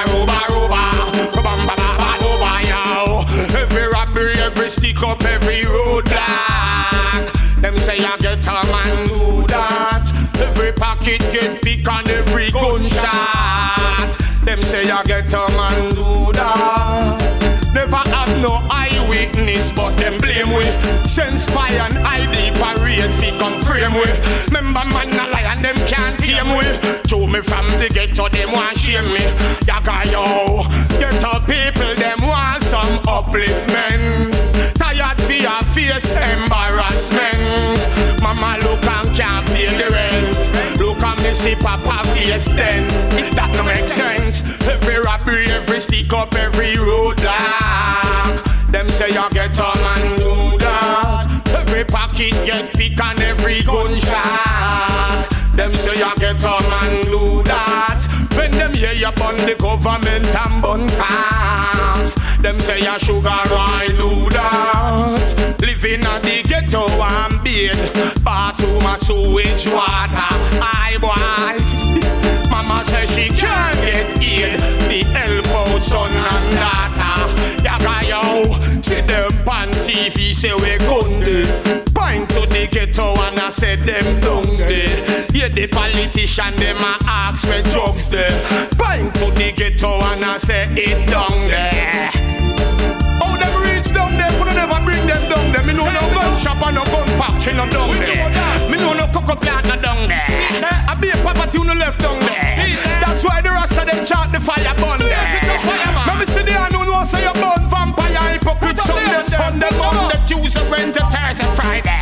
S3: rubamba baba doba yow. Every robbery, every stick up, every roadblock. Them say I get a man do that. Every pocket get pick and every gunshot. Them say I get a man do that. Never have no eyewitness, but them blame we. Send spy and ID parade fi come frame we. Remember man a lie and them can't tame we. Show me from the ghetto, them want shame me. Yaga yo, ghetto people, them want some upliftment.
S11: papa face dent. That no make sense. Every robbery, every stick up, every roadblock. Them say you get on and do that. Every pocket get pick and every gunshot. Them say you get on and do that. When them hear you bun the government and bun cops, them say you sugar I do that. Living at the ghetto and bed, bathroom and sewage water. Aye boy, mama say she can't get in. The elbow son and daughter. Yaga yo, see them pan TV say we gunde. Point to the ghetto and I said them down there. Yeah, the politician them a ask me drugs there. Point to the ghetto and I say it down there. Oh, them reach down there, could never bring them down there. Me know no gun shop and no gun factory no down there. Me know no cocoa plant no down there. I be a property on the left down there. That's why the rest of them chant the fire burn there. Let me see the hand who know say you burn vampire hypocrite Sunday, Monday, Tuesday, Wednesday, Thursday, Friday.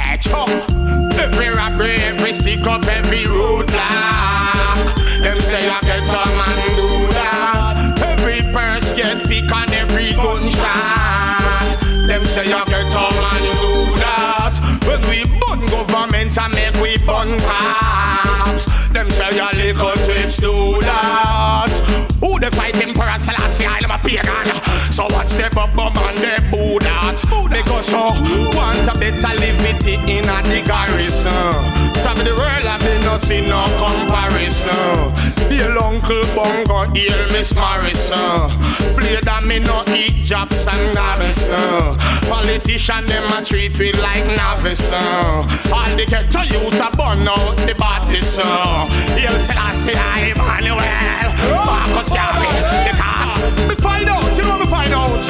S11: Every robbery, every stick up, every roadblock. Them say you get some and do that. Every purse get pick and every gunshot. Them say you get some and do that. When we burn government and make we burn cops. Them say you little twitch do that. Who they fight Emperor Selassie? I'm a pagan. So watch the bum and they boo that. Because so want a better liberty in a the garrison. Travel the world I've been no see no comparison. Dear Uncle Bongo, dear Miss Morrison. Play that me no eat jobs and Garrison. Politician them a treat we like novice. All the ghetto youth a burn out the bodies. You'll say I say I Emmanuel Marcus Garvey. Because me find out, you know me find out.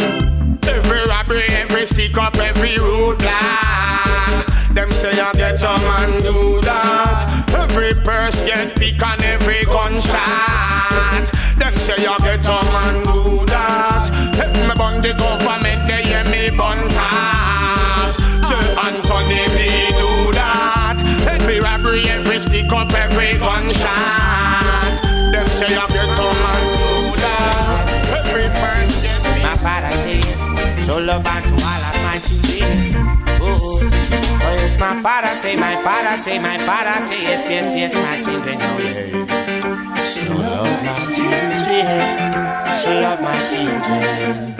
S11: Every robbery, every stick up, every roadblock. Them say you get some and do that. Every purse get pick and every gunshot. Them say you get some and do that. If me bun the government, they hear me bun cops. Say Anthony me do that. Every robbery, every stick up, every gunshot. Them say you get some and do that. Every purse get pick.
S3: My father says, show love unto all of my children. Oh, yes, my father say, my father say, my father say, yes, yes, yes, my children, oh yeah. Show love my children, show love my children.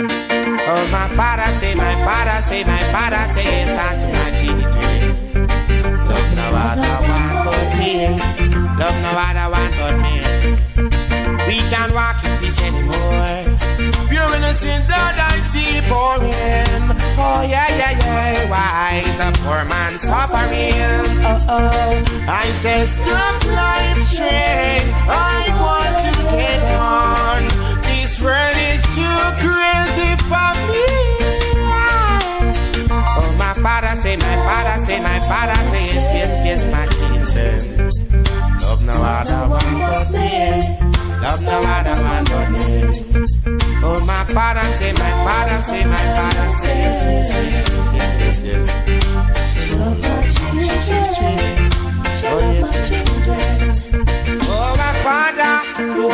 S3: Oh, my father say, my father say, my father say, yes, unto my children. Love no other one but me, love no other one but me. We can't walk in peace anymore. Pure innocent blood I see pouring. Oh yeah, yeah, yeah. Why is the poor man suffering? Oh, oh. I say stop life train. I want to get on. This world is too crazy for me. Oh, my father say, my father say, my father say, yes, yes, yes, my children. Love no other one but me. Love no other one but me. Oh, my father say, my father say, my father say, yes, yes, yes, yes, yes, yes, yes. Love my children. Oh, yes, yes, yes. Oh, my father, oh,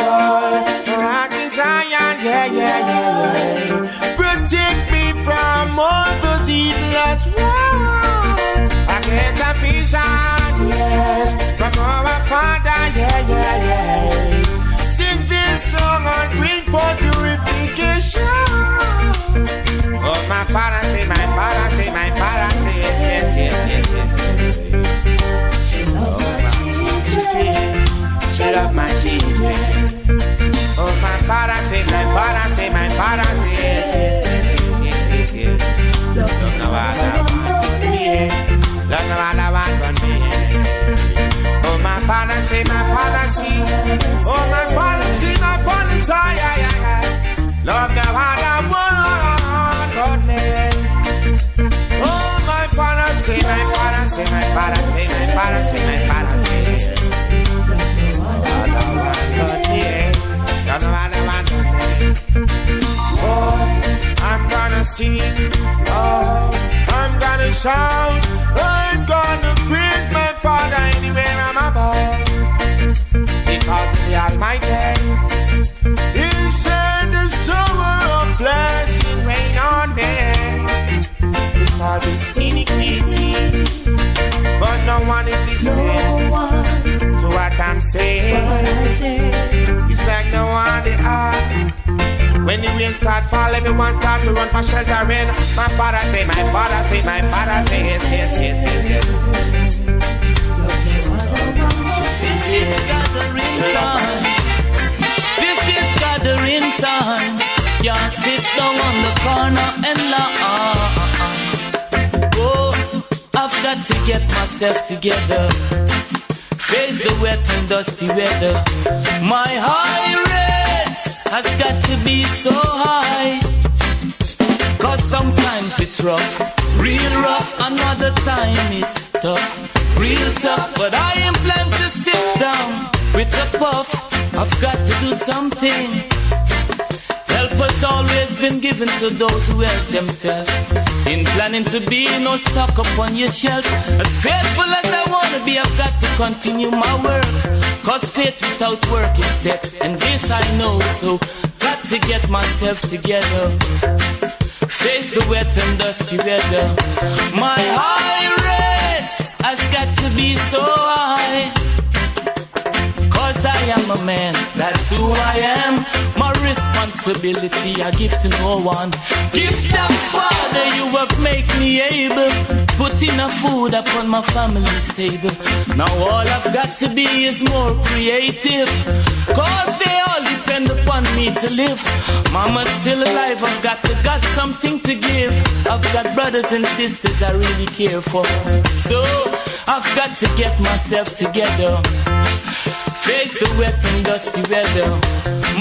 S3: heart in Zion, yeah, yeah, yeah, yeah. Protect me from all those evilest ones. I get a vision, yes, from our father, yeah, yeah, yeah. Sing this song and bring for purification. Oh, my father say, my father say, my father say, yes, yes, yes, yes, yes. She love my children. She love my children. Oh, my father say, my father say, my father say, yes, yes, yes, yes, yes, yes. Love no other one but me. Love no other one but me. Oh, my father say, my father see. Oh, my father see, my father say, yeah, yeah, yeah. Love no other one but me. Oh, my father say, my father say, my father say, my father say, my father say. Love no other one but me. Love no other one but me. Oh, I'm gonna sing. Oh, I'm gonna shout. I'm gonna praise my Father anywhere I'm about. Cause the Almighty, He said the summer of blessing rain on them to solve this iniquity. But no one is listening to what I'm saying. It's like no one they are. When the rain start fall, everyone start to run for sheltering. My father say, my father say, my father say, yes, yes, yes, yes, yes.
S12: This is gathering time. Can't sit down on the corner and laugh. Oh, I've got to get myself together. Face the wet and dusty weather. My high rates has got to be so high. Cause sometimes it's rough, real rough. Another time it's tough, real tough. But I am planned to sit down with a puff. I've got to do something. Help has always been given to those who help themselves. In planning to be no stock upon your shelf. As faithful as I wanna be, I've got to continue my work. Cause faith without work is death, and this I know. So got to get myself together. Face the wet and dusty weather. My high rates has got to be so high. Cause I am a man, that's who I am. My responsibility I give to no one. Give thanks, Father, you have made me able. Put enough food upon my family's table. Now all I've got to be is more creative. Cause they all depend upon me to live. Mama's still alive, I've got something to give. I've got brothers and sisters I really care for. So I've got to get myself together. Face the wet and dusty weather.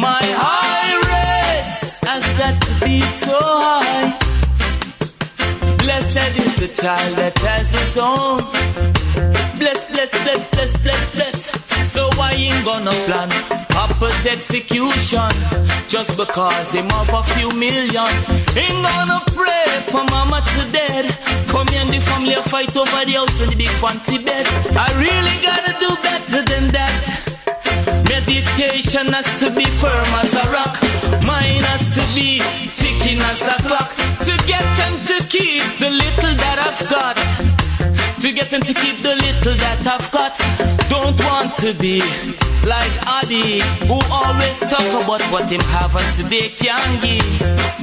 S12: My high rates has got to be so high. Blessed is the child that has his own. Bless, bless, bless, bless, bless, bless. So I ain't gonna plan Papa's execution just because him have a few million. Ain't gonna pray for mama to dead. For me and the family a fight over the house and the big fancy bed. I really gotta do better than that. Meditation has to be firm as a rock. Mine has to be ticking as a clock. To get them to keep the little that I've got. To get them to keep the little that I've got. Don't want to be like Adi, who always talk about what him have and today can't give.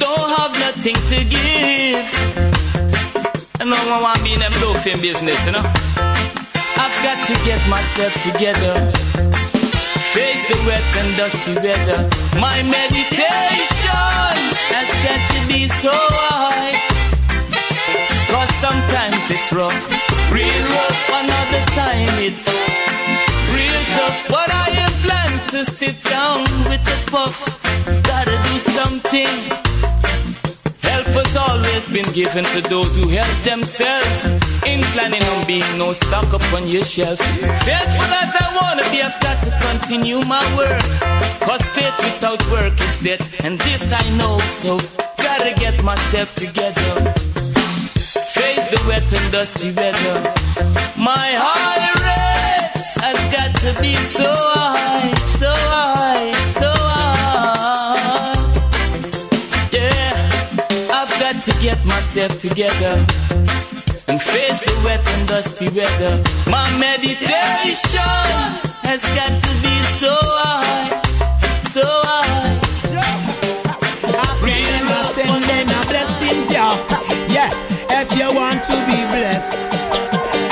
S12: Don't have nothing to give. I know I want to be in them loafing business, you know. I've got to get myself together. Face the wet and dusty weather. My meditation has got to be so high. Cause sometimes it's rough, real rough. Another time it's real tough. But I am planned to sit down with a puff. Gotta do something. Help has always been given to those who help themselves. In planning on being no stock upon your shelf. Faithful as I wanna be, I've got to continue my work. Cause faith without work is death, and this I know. So gotta get myself together. Face the wet and dusty weather. My high rates has got to be so high, so high, so high. Yeah, I've got to get myself together and face the wet and dusty weather. My meditation has got to be so high, so high.
S5: I send them a blessings, yeah. If you want to be blessed,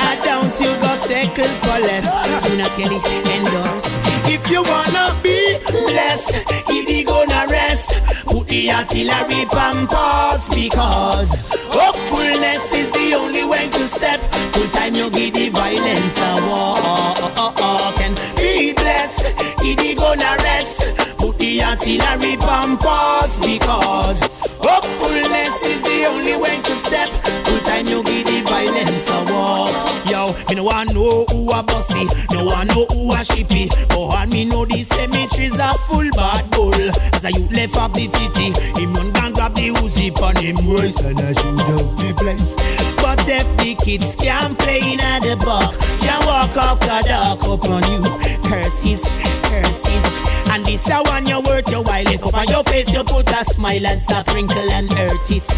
S5: I don't you go second for less. Gina Kelly endorse. If you wanna be blessed, if you gonna rest, put the artillery pampas, because hopefulness is the only way to step. Full time you give the violence a walk and be blessed. If you gonna rest, put the artillery pampas, because hopefulness is the only way to step. Full time you give the violence a walk. Yo, me no want know who a bossy, no want know who a shippy. But all me know the cemeteries are full bad bull. As a youth left off the titty, him run and grab the Uzi pon him waist and I shoot up the place.
S13: place. But if the kids can't play in the buck, can't walk off the dock upon you. Curses, curses. And this a one your worth your while. If up on your face you put a smile and stop wrinkle and hurt it,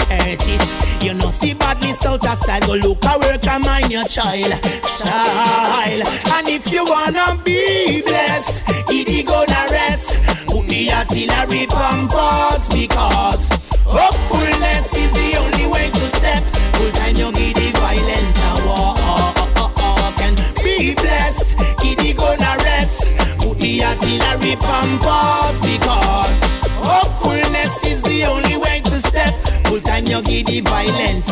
S13: hurt it. You know see badness out of style. Go look a work and mind your child, child. And if you wanna be blessed, it gonna rest. Put the artillery pampas because hopefulness is the only way to step. Full time you give the violence a walk and be blessed. It gonna rest. Put the artillery pampas because hopefulness is the only way to step. Full time you give the violence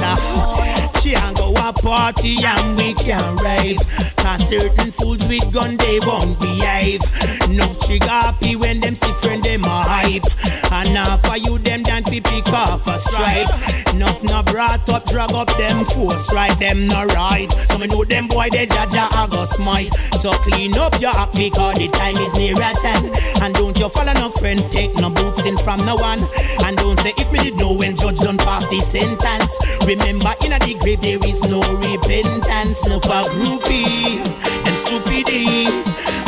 S13: can't go a party and we can't rave. Cause certain fools with gun they won't behave. No trigger happy when them see friend them a hype. And now for you them dance we pick off a stripe. Enough no brought up drag up them force right them no right. So me know them boy they jaja a go smite. So clean up your act because the time is near at hand. And don't you follow no friend take no boots in from no one. And don't say if me did know when judge don't pass the sentence. Remember in a the grave there is no repentance. No for groupie and stupidity.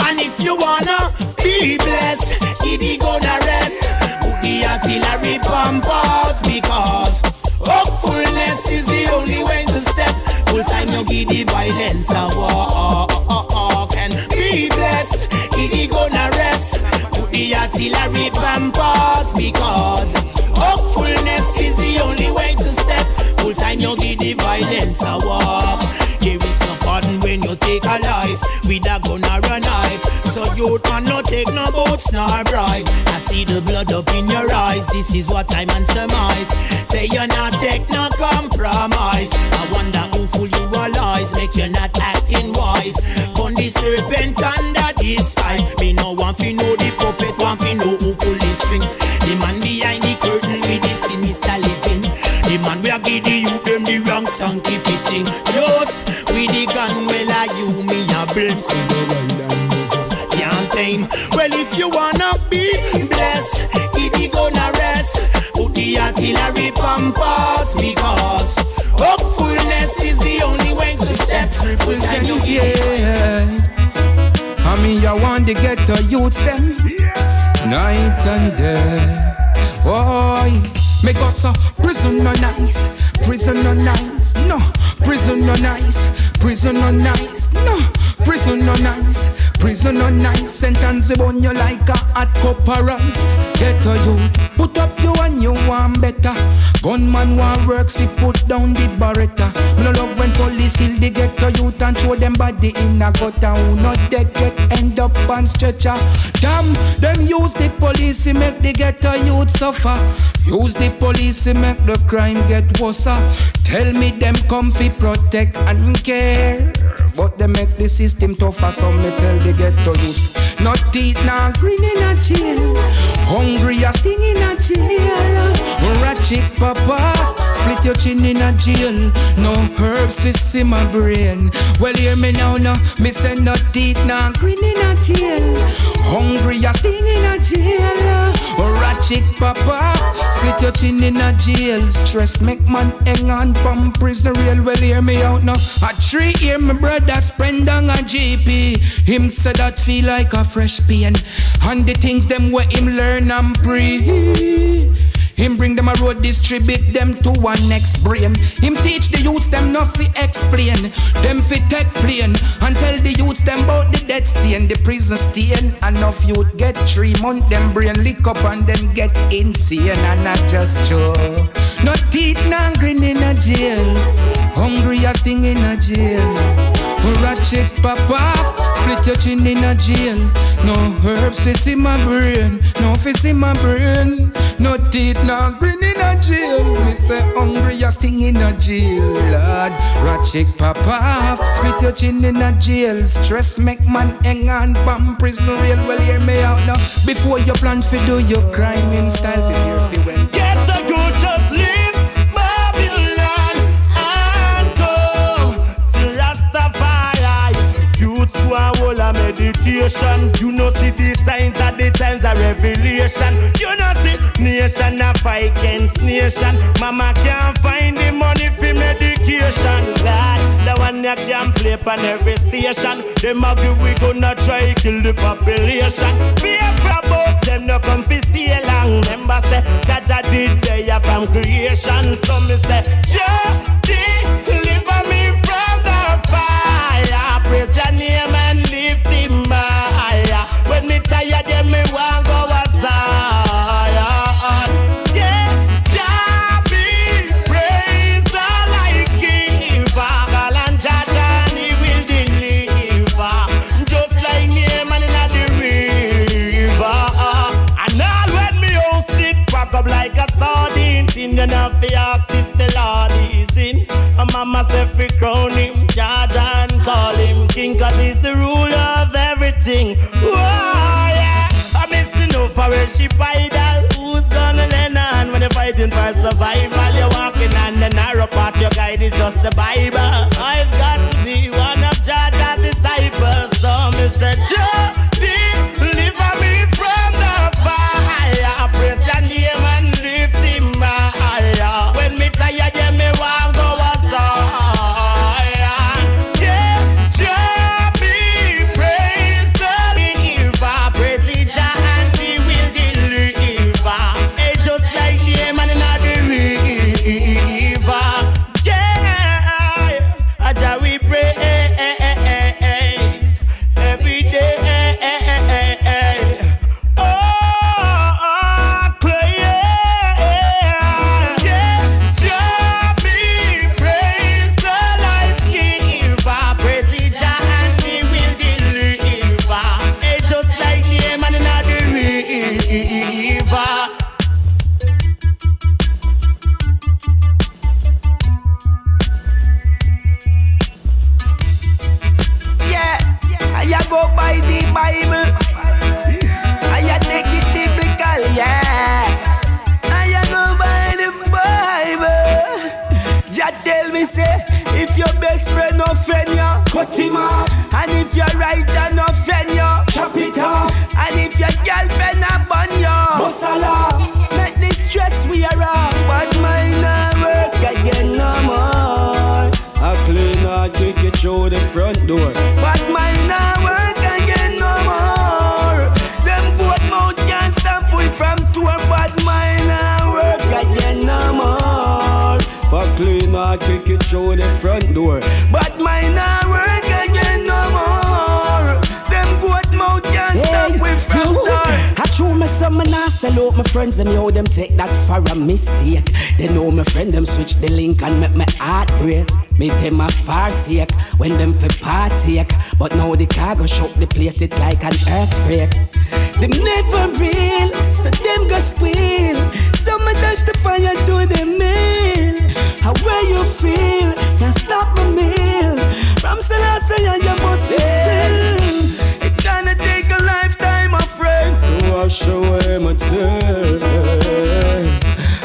S13: And if you wanna be blessed, it gonna rest. Put the artillery pampas because hopefulness is the only way to step. Full time you give the violence a walk and be blessed. It gonna rest. Put the artillery pampas because hopefulness is the only way to step. Full time you give the violence a walk. There is no pardon when you take a life with a gun or a knife. So you can not take no boats nor bribe. I see the blood up in your eyes. This is what I man surmise. Say you're not take no compromise. I wonder who fool you are lies. Make you not acting wise. Gun the serpent under the sky. Me no want to know the puppet. Want to know who pull the string. The man behind the curtain with the sinister living. The man we are give the youth them the wrong song if he sing. Youths with the gun well are you me a blame. So you wild and you just can't tame. Well if you wanna be blessed, it gonna rest. Put the artillery pampas because hopefulness is the only way to step.
S14: Represent I mean you want to get the youths them night and day. Boy, make us a prison no nice, prison no nice, no, prison no nice, prison no nice, no, prison no nice, prison no nice. Sentence we burn you like a hot cup of rice. Get a youth, put up you and you want better. Gunman want work, see put down the Beretta. Me no love when police kill the ghetto youth and throw them body in a gutter. Who not dead get end up on stretcher. Damn, them use the police to make the ghetto youth suffer. Use the police to make the crime get worse. Tell me them come fi protect and care, but they make the system tougher. So me tell the ghetto youth, no teeth, no green in a jail, hungry a sting in a jail. Ratchet pop off, split your chin in a jail. No herbs fi see my brain. Well hear me now, no, me say no teeth, no green in a jail, hungry a sting in a jail. Ratchet pop off, split your chin in a jail. Stress make man hang on pump prison real. Well hear me out now. A 3 year my brother spend on a GP. Him said that feel like a fresh pain. And the things them where him learn and pray. Him bring them a road, distribute them to one next brain. Him teach the youths them not fi explain. Them fi take plane and tell the youths them about the death stain, the prison stain. Enough youth get 3 months, them brain lick up and them get insane. And not just joke. No teeth, no grin in a jail, hungry a sting in a jail. Ratchet pop off, split your chin in a jail. No herbs fi see my brain, no fi see my brain. No teeth, no grin in a jail. Me say hungry a sting in a jail, Lord. Ratchet pop off, split your chin in a jail. Stress make man hang on, bomb prison real. Well hear me out now. Before you plan fi do your crime in style, prepare fi when
S7: get the good just leave Babylon and come to Rastafari. Youths who are all a meditation. You know see the signs at the times of revelation. You know see nation a fight against nation. Mama can't find the money for
S5: insomnia can play on every station. Them agree we gonna try kill the population. Be about them no come fi stay long. Remember say Jaja did there from creation. So me say Jah deliver me from the fire. Praise your name and lift him higher. When me tired, then me want go outside. Yeah, Jah be praised like giver. Call on Jaja and he will deliver. Just like Naaman in the river. And all when me host it, pack up like a sardine tin. You know fi ask if the Lord is in. And mama say fi crown him Jaja and call him king, 'cause he's the ruler of everything. Whoa, yeah. I miss to know for worship idol. Who's gonna lend a hand when you're fighting for survival? You're walking on the narrow path, your guide is just the Bible. I've got to be one of Jaja's disciples. So Mr. Jah, deliver me from the fire. Praise your name and lift him higher. When me tired, then me want go outside. Yeah, Jah be praised the giver. Praise the Jah and he will deliver. Hey, just like the man in the river. Yeah, Jah we praise every day. Oh, yeah, Jah be praised the life giver. Praise the Jah and he will deliver. Hey, just like the man in the river. Yeah, I go by the Bible. I take it biblical, yeah. I go by the Bible. Jah tell me say, if your best friend offend you, cut him off. And if your right hand offend you, chop it off. And if your girlfriend abandon you, bust a laugh. Make this stress we are off, but mine not work again no more.
S15: I clean out, kick it through the front door.
S5: But mine not work again no more. Them both mouth can't stop we from tour. But mine not work again no more.
S15: For clean out, kick it through the front door.
S5: But mine not work again no more. Them both mouth can't stop we from tour.
S13: I true me some man I salute my friends. Them know them take that for a mistake. They know my friend them switch the link and make my heart break. Make them a far sake when them for partake. But now the car go shock the place, it's like an earthquake. Them never real, so them go squeal. Some dash the fire to the mill. How where you feel, can't stop my meal. From Selassie and you must be still.
S5: It's gonna take a lifetime, my friend,
S15: to wash away my tears.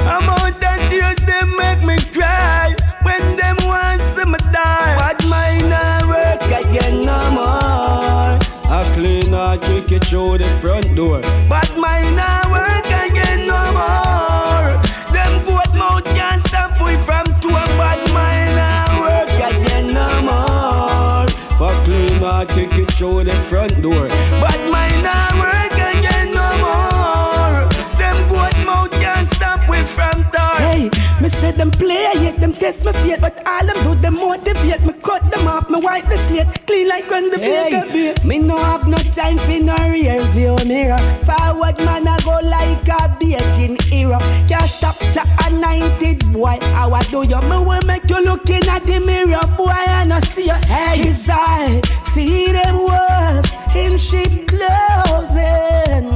S5: I'm out and tears, they make me cry. When them want see me die. But mine not work again no more.
S15: I clean out, kick it through the front door.
S5: But mine not work again no more. Them both mouth can't stop we from tour. But mine not work again no more.
S15: For clean out, kick it through the front door.
S5: But mine not work again no more. Them both mouth can't stop we from tour.
S13: Hey, me say them play it, them test my fate. But all them do, them motivate. Me cut them off, me wipe the slate. Clean like when the baker beat. Me no have no time for no rear view mirror. Forward man I go like a Beijing era. Can't stop to a 90 boy. How I do you? Me will make you looking at the mirror, boy, and I see you. Hey, his eye, see them wolves in sheep clothing.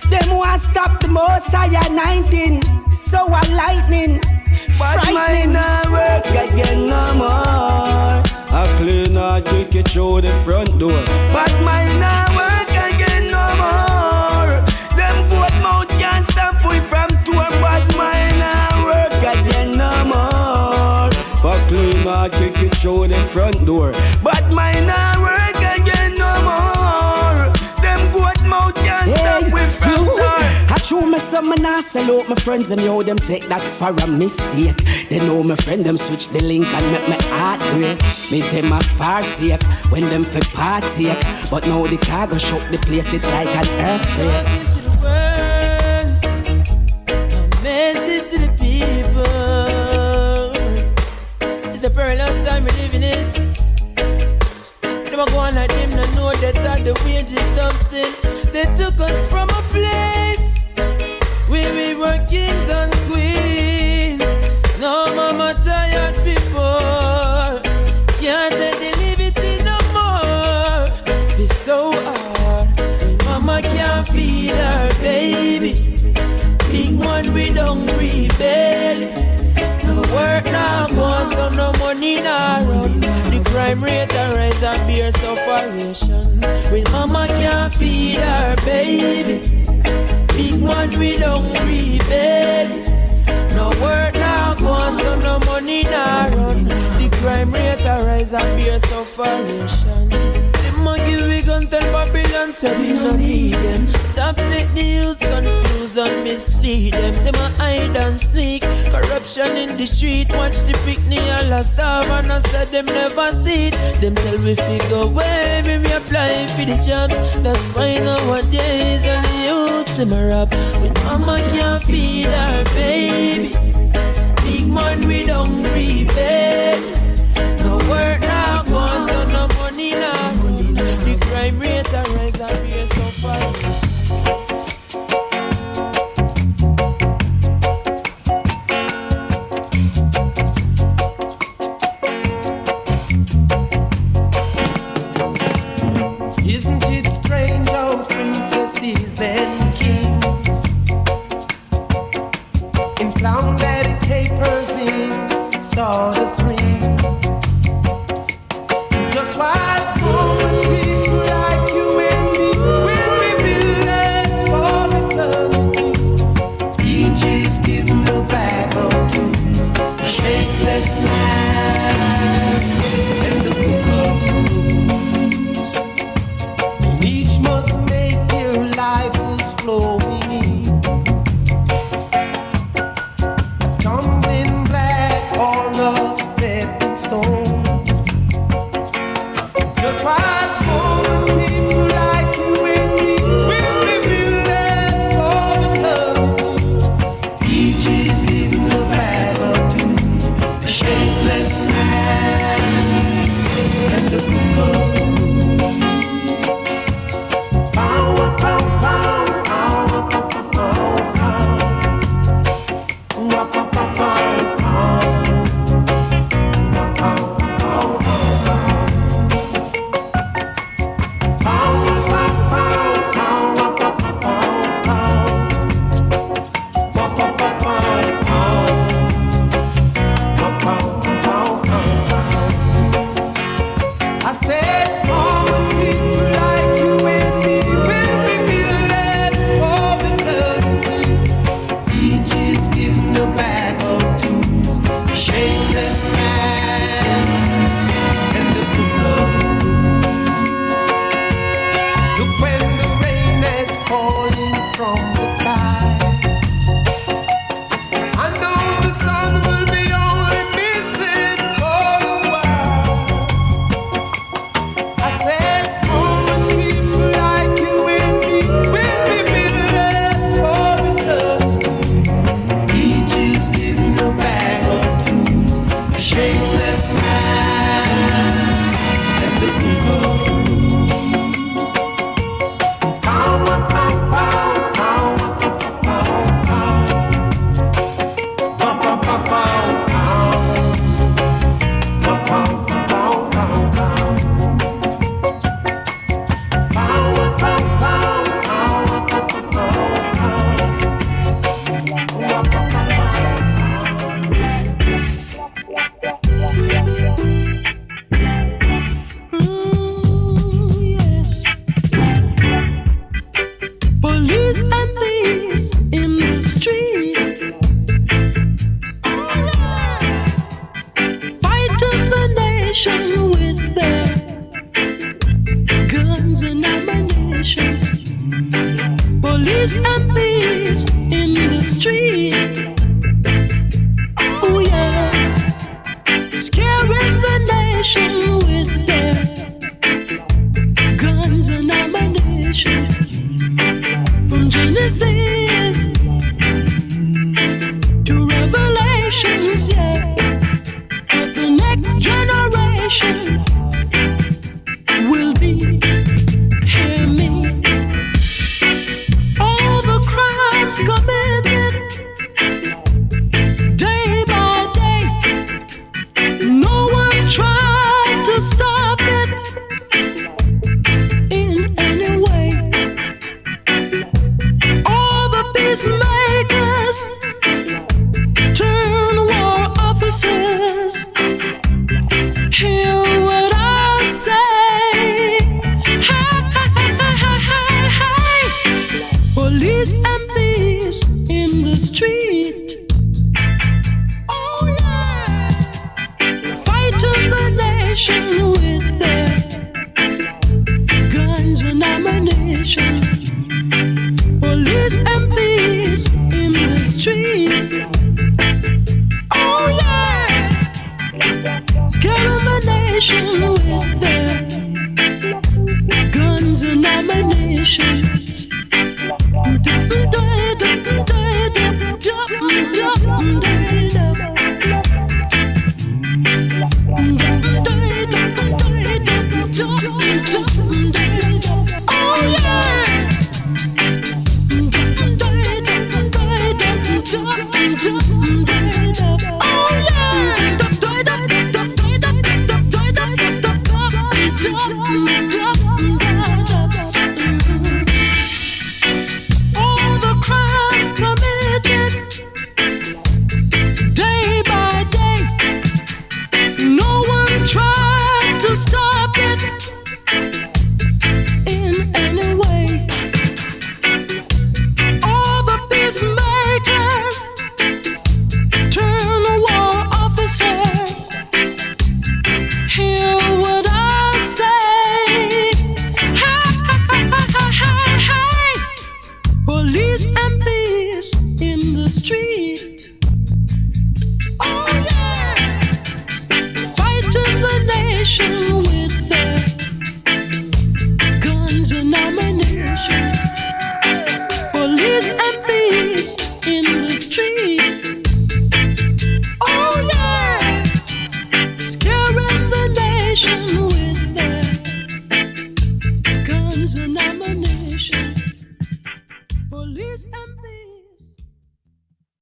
S13: Them want stop the most higher 19. So a lightning,
S5: but mine not work again no more.
S15: I clean out, kick it through the front door.
S5: But mine not work again no more. Them both mouth can't stop we from tour. But mine not work again no more.
S15: For clean out, kick it through the front door.
S5: But mine not work again no more. Them both mouth can't stop we from tour.
S16: Show me some and I salute my friends, them yo, them take that for a mistake. They know my friend, them switch the link and make my heart break. Make them a far sake when them for partake. But now the cargo shook the place, it's like an earthquake.
S17: Message to the people. It's a perilous time we're living in. Never go on like them, not know that are the wages of sin. They took us from a place where we were kings and queens. No mama tired people. Can't take the liberty no more. It's so hard when mama can't feed her baby. Big one with hungry belly. No work now goes on, no money now run. The crime rate a rise and beer sufferation. When mama can't feed her baby. Big one with hungry belly. No work now goes on, no money now run. The crime rate a rise and beer sufferation. Them a give we gun tell Babylon say we no need them. Stop take the youth confuse and mislead them. Them a hide and sneak. Corruption in the street. Watch the picnic all a starve and I said them never see it. Them tell we figure away when we apply for the jobs. That's why nowadays all the youths them a rap. When mama can't feed her baby. Big man with hungry belly. No work now goes on, no money now. The crime rate a rise and beer sufferation.
S5: Isn't it strange how princesses and kings in clown-daddy capers in sawdust ring? Just while common people like you and me will be villains for eternity. Each is given a bag of blues, a shapeless mask, and the book of rules. And each must make their lives flowing. A tumbling black or a stepping stone. Just white common people like you and me will be villains for eternity. Each is living a bag of blues, a shapeless
S18: nation with their guns and ammunition. Police and thieves in the street. Oh yeah, scaring the nation with their guns and ammunition.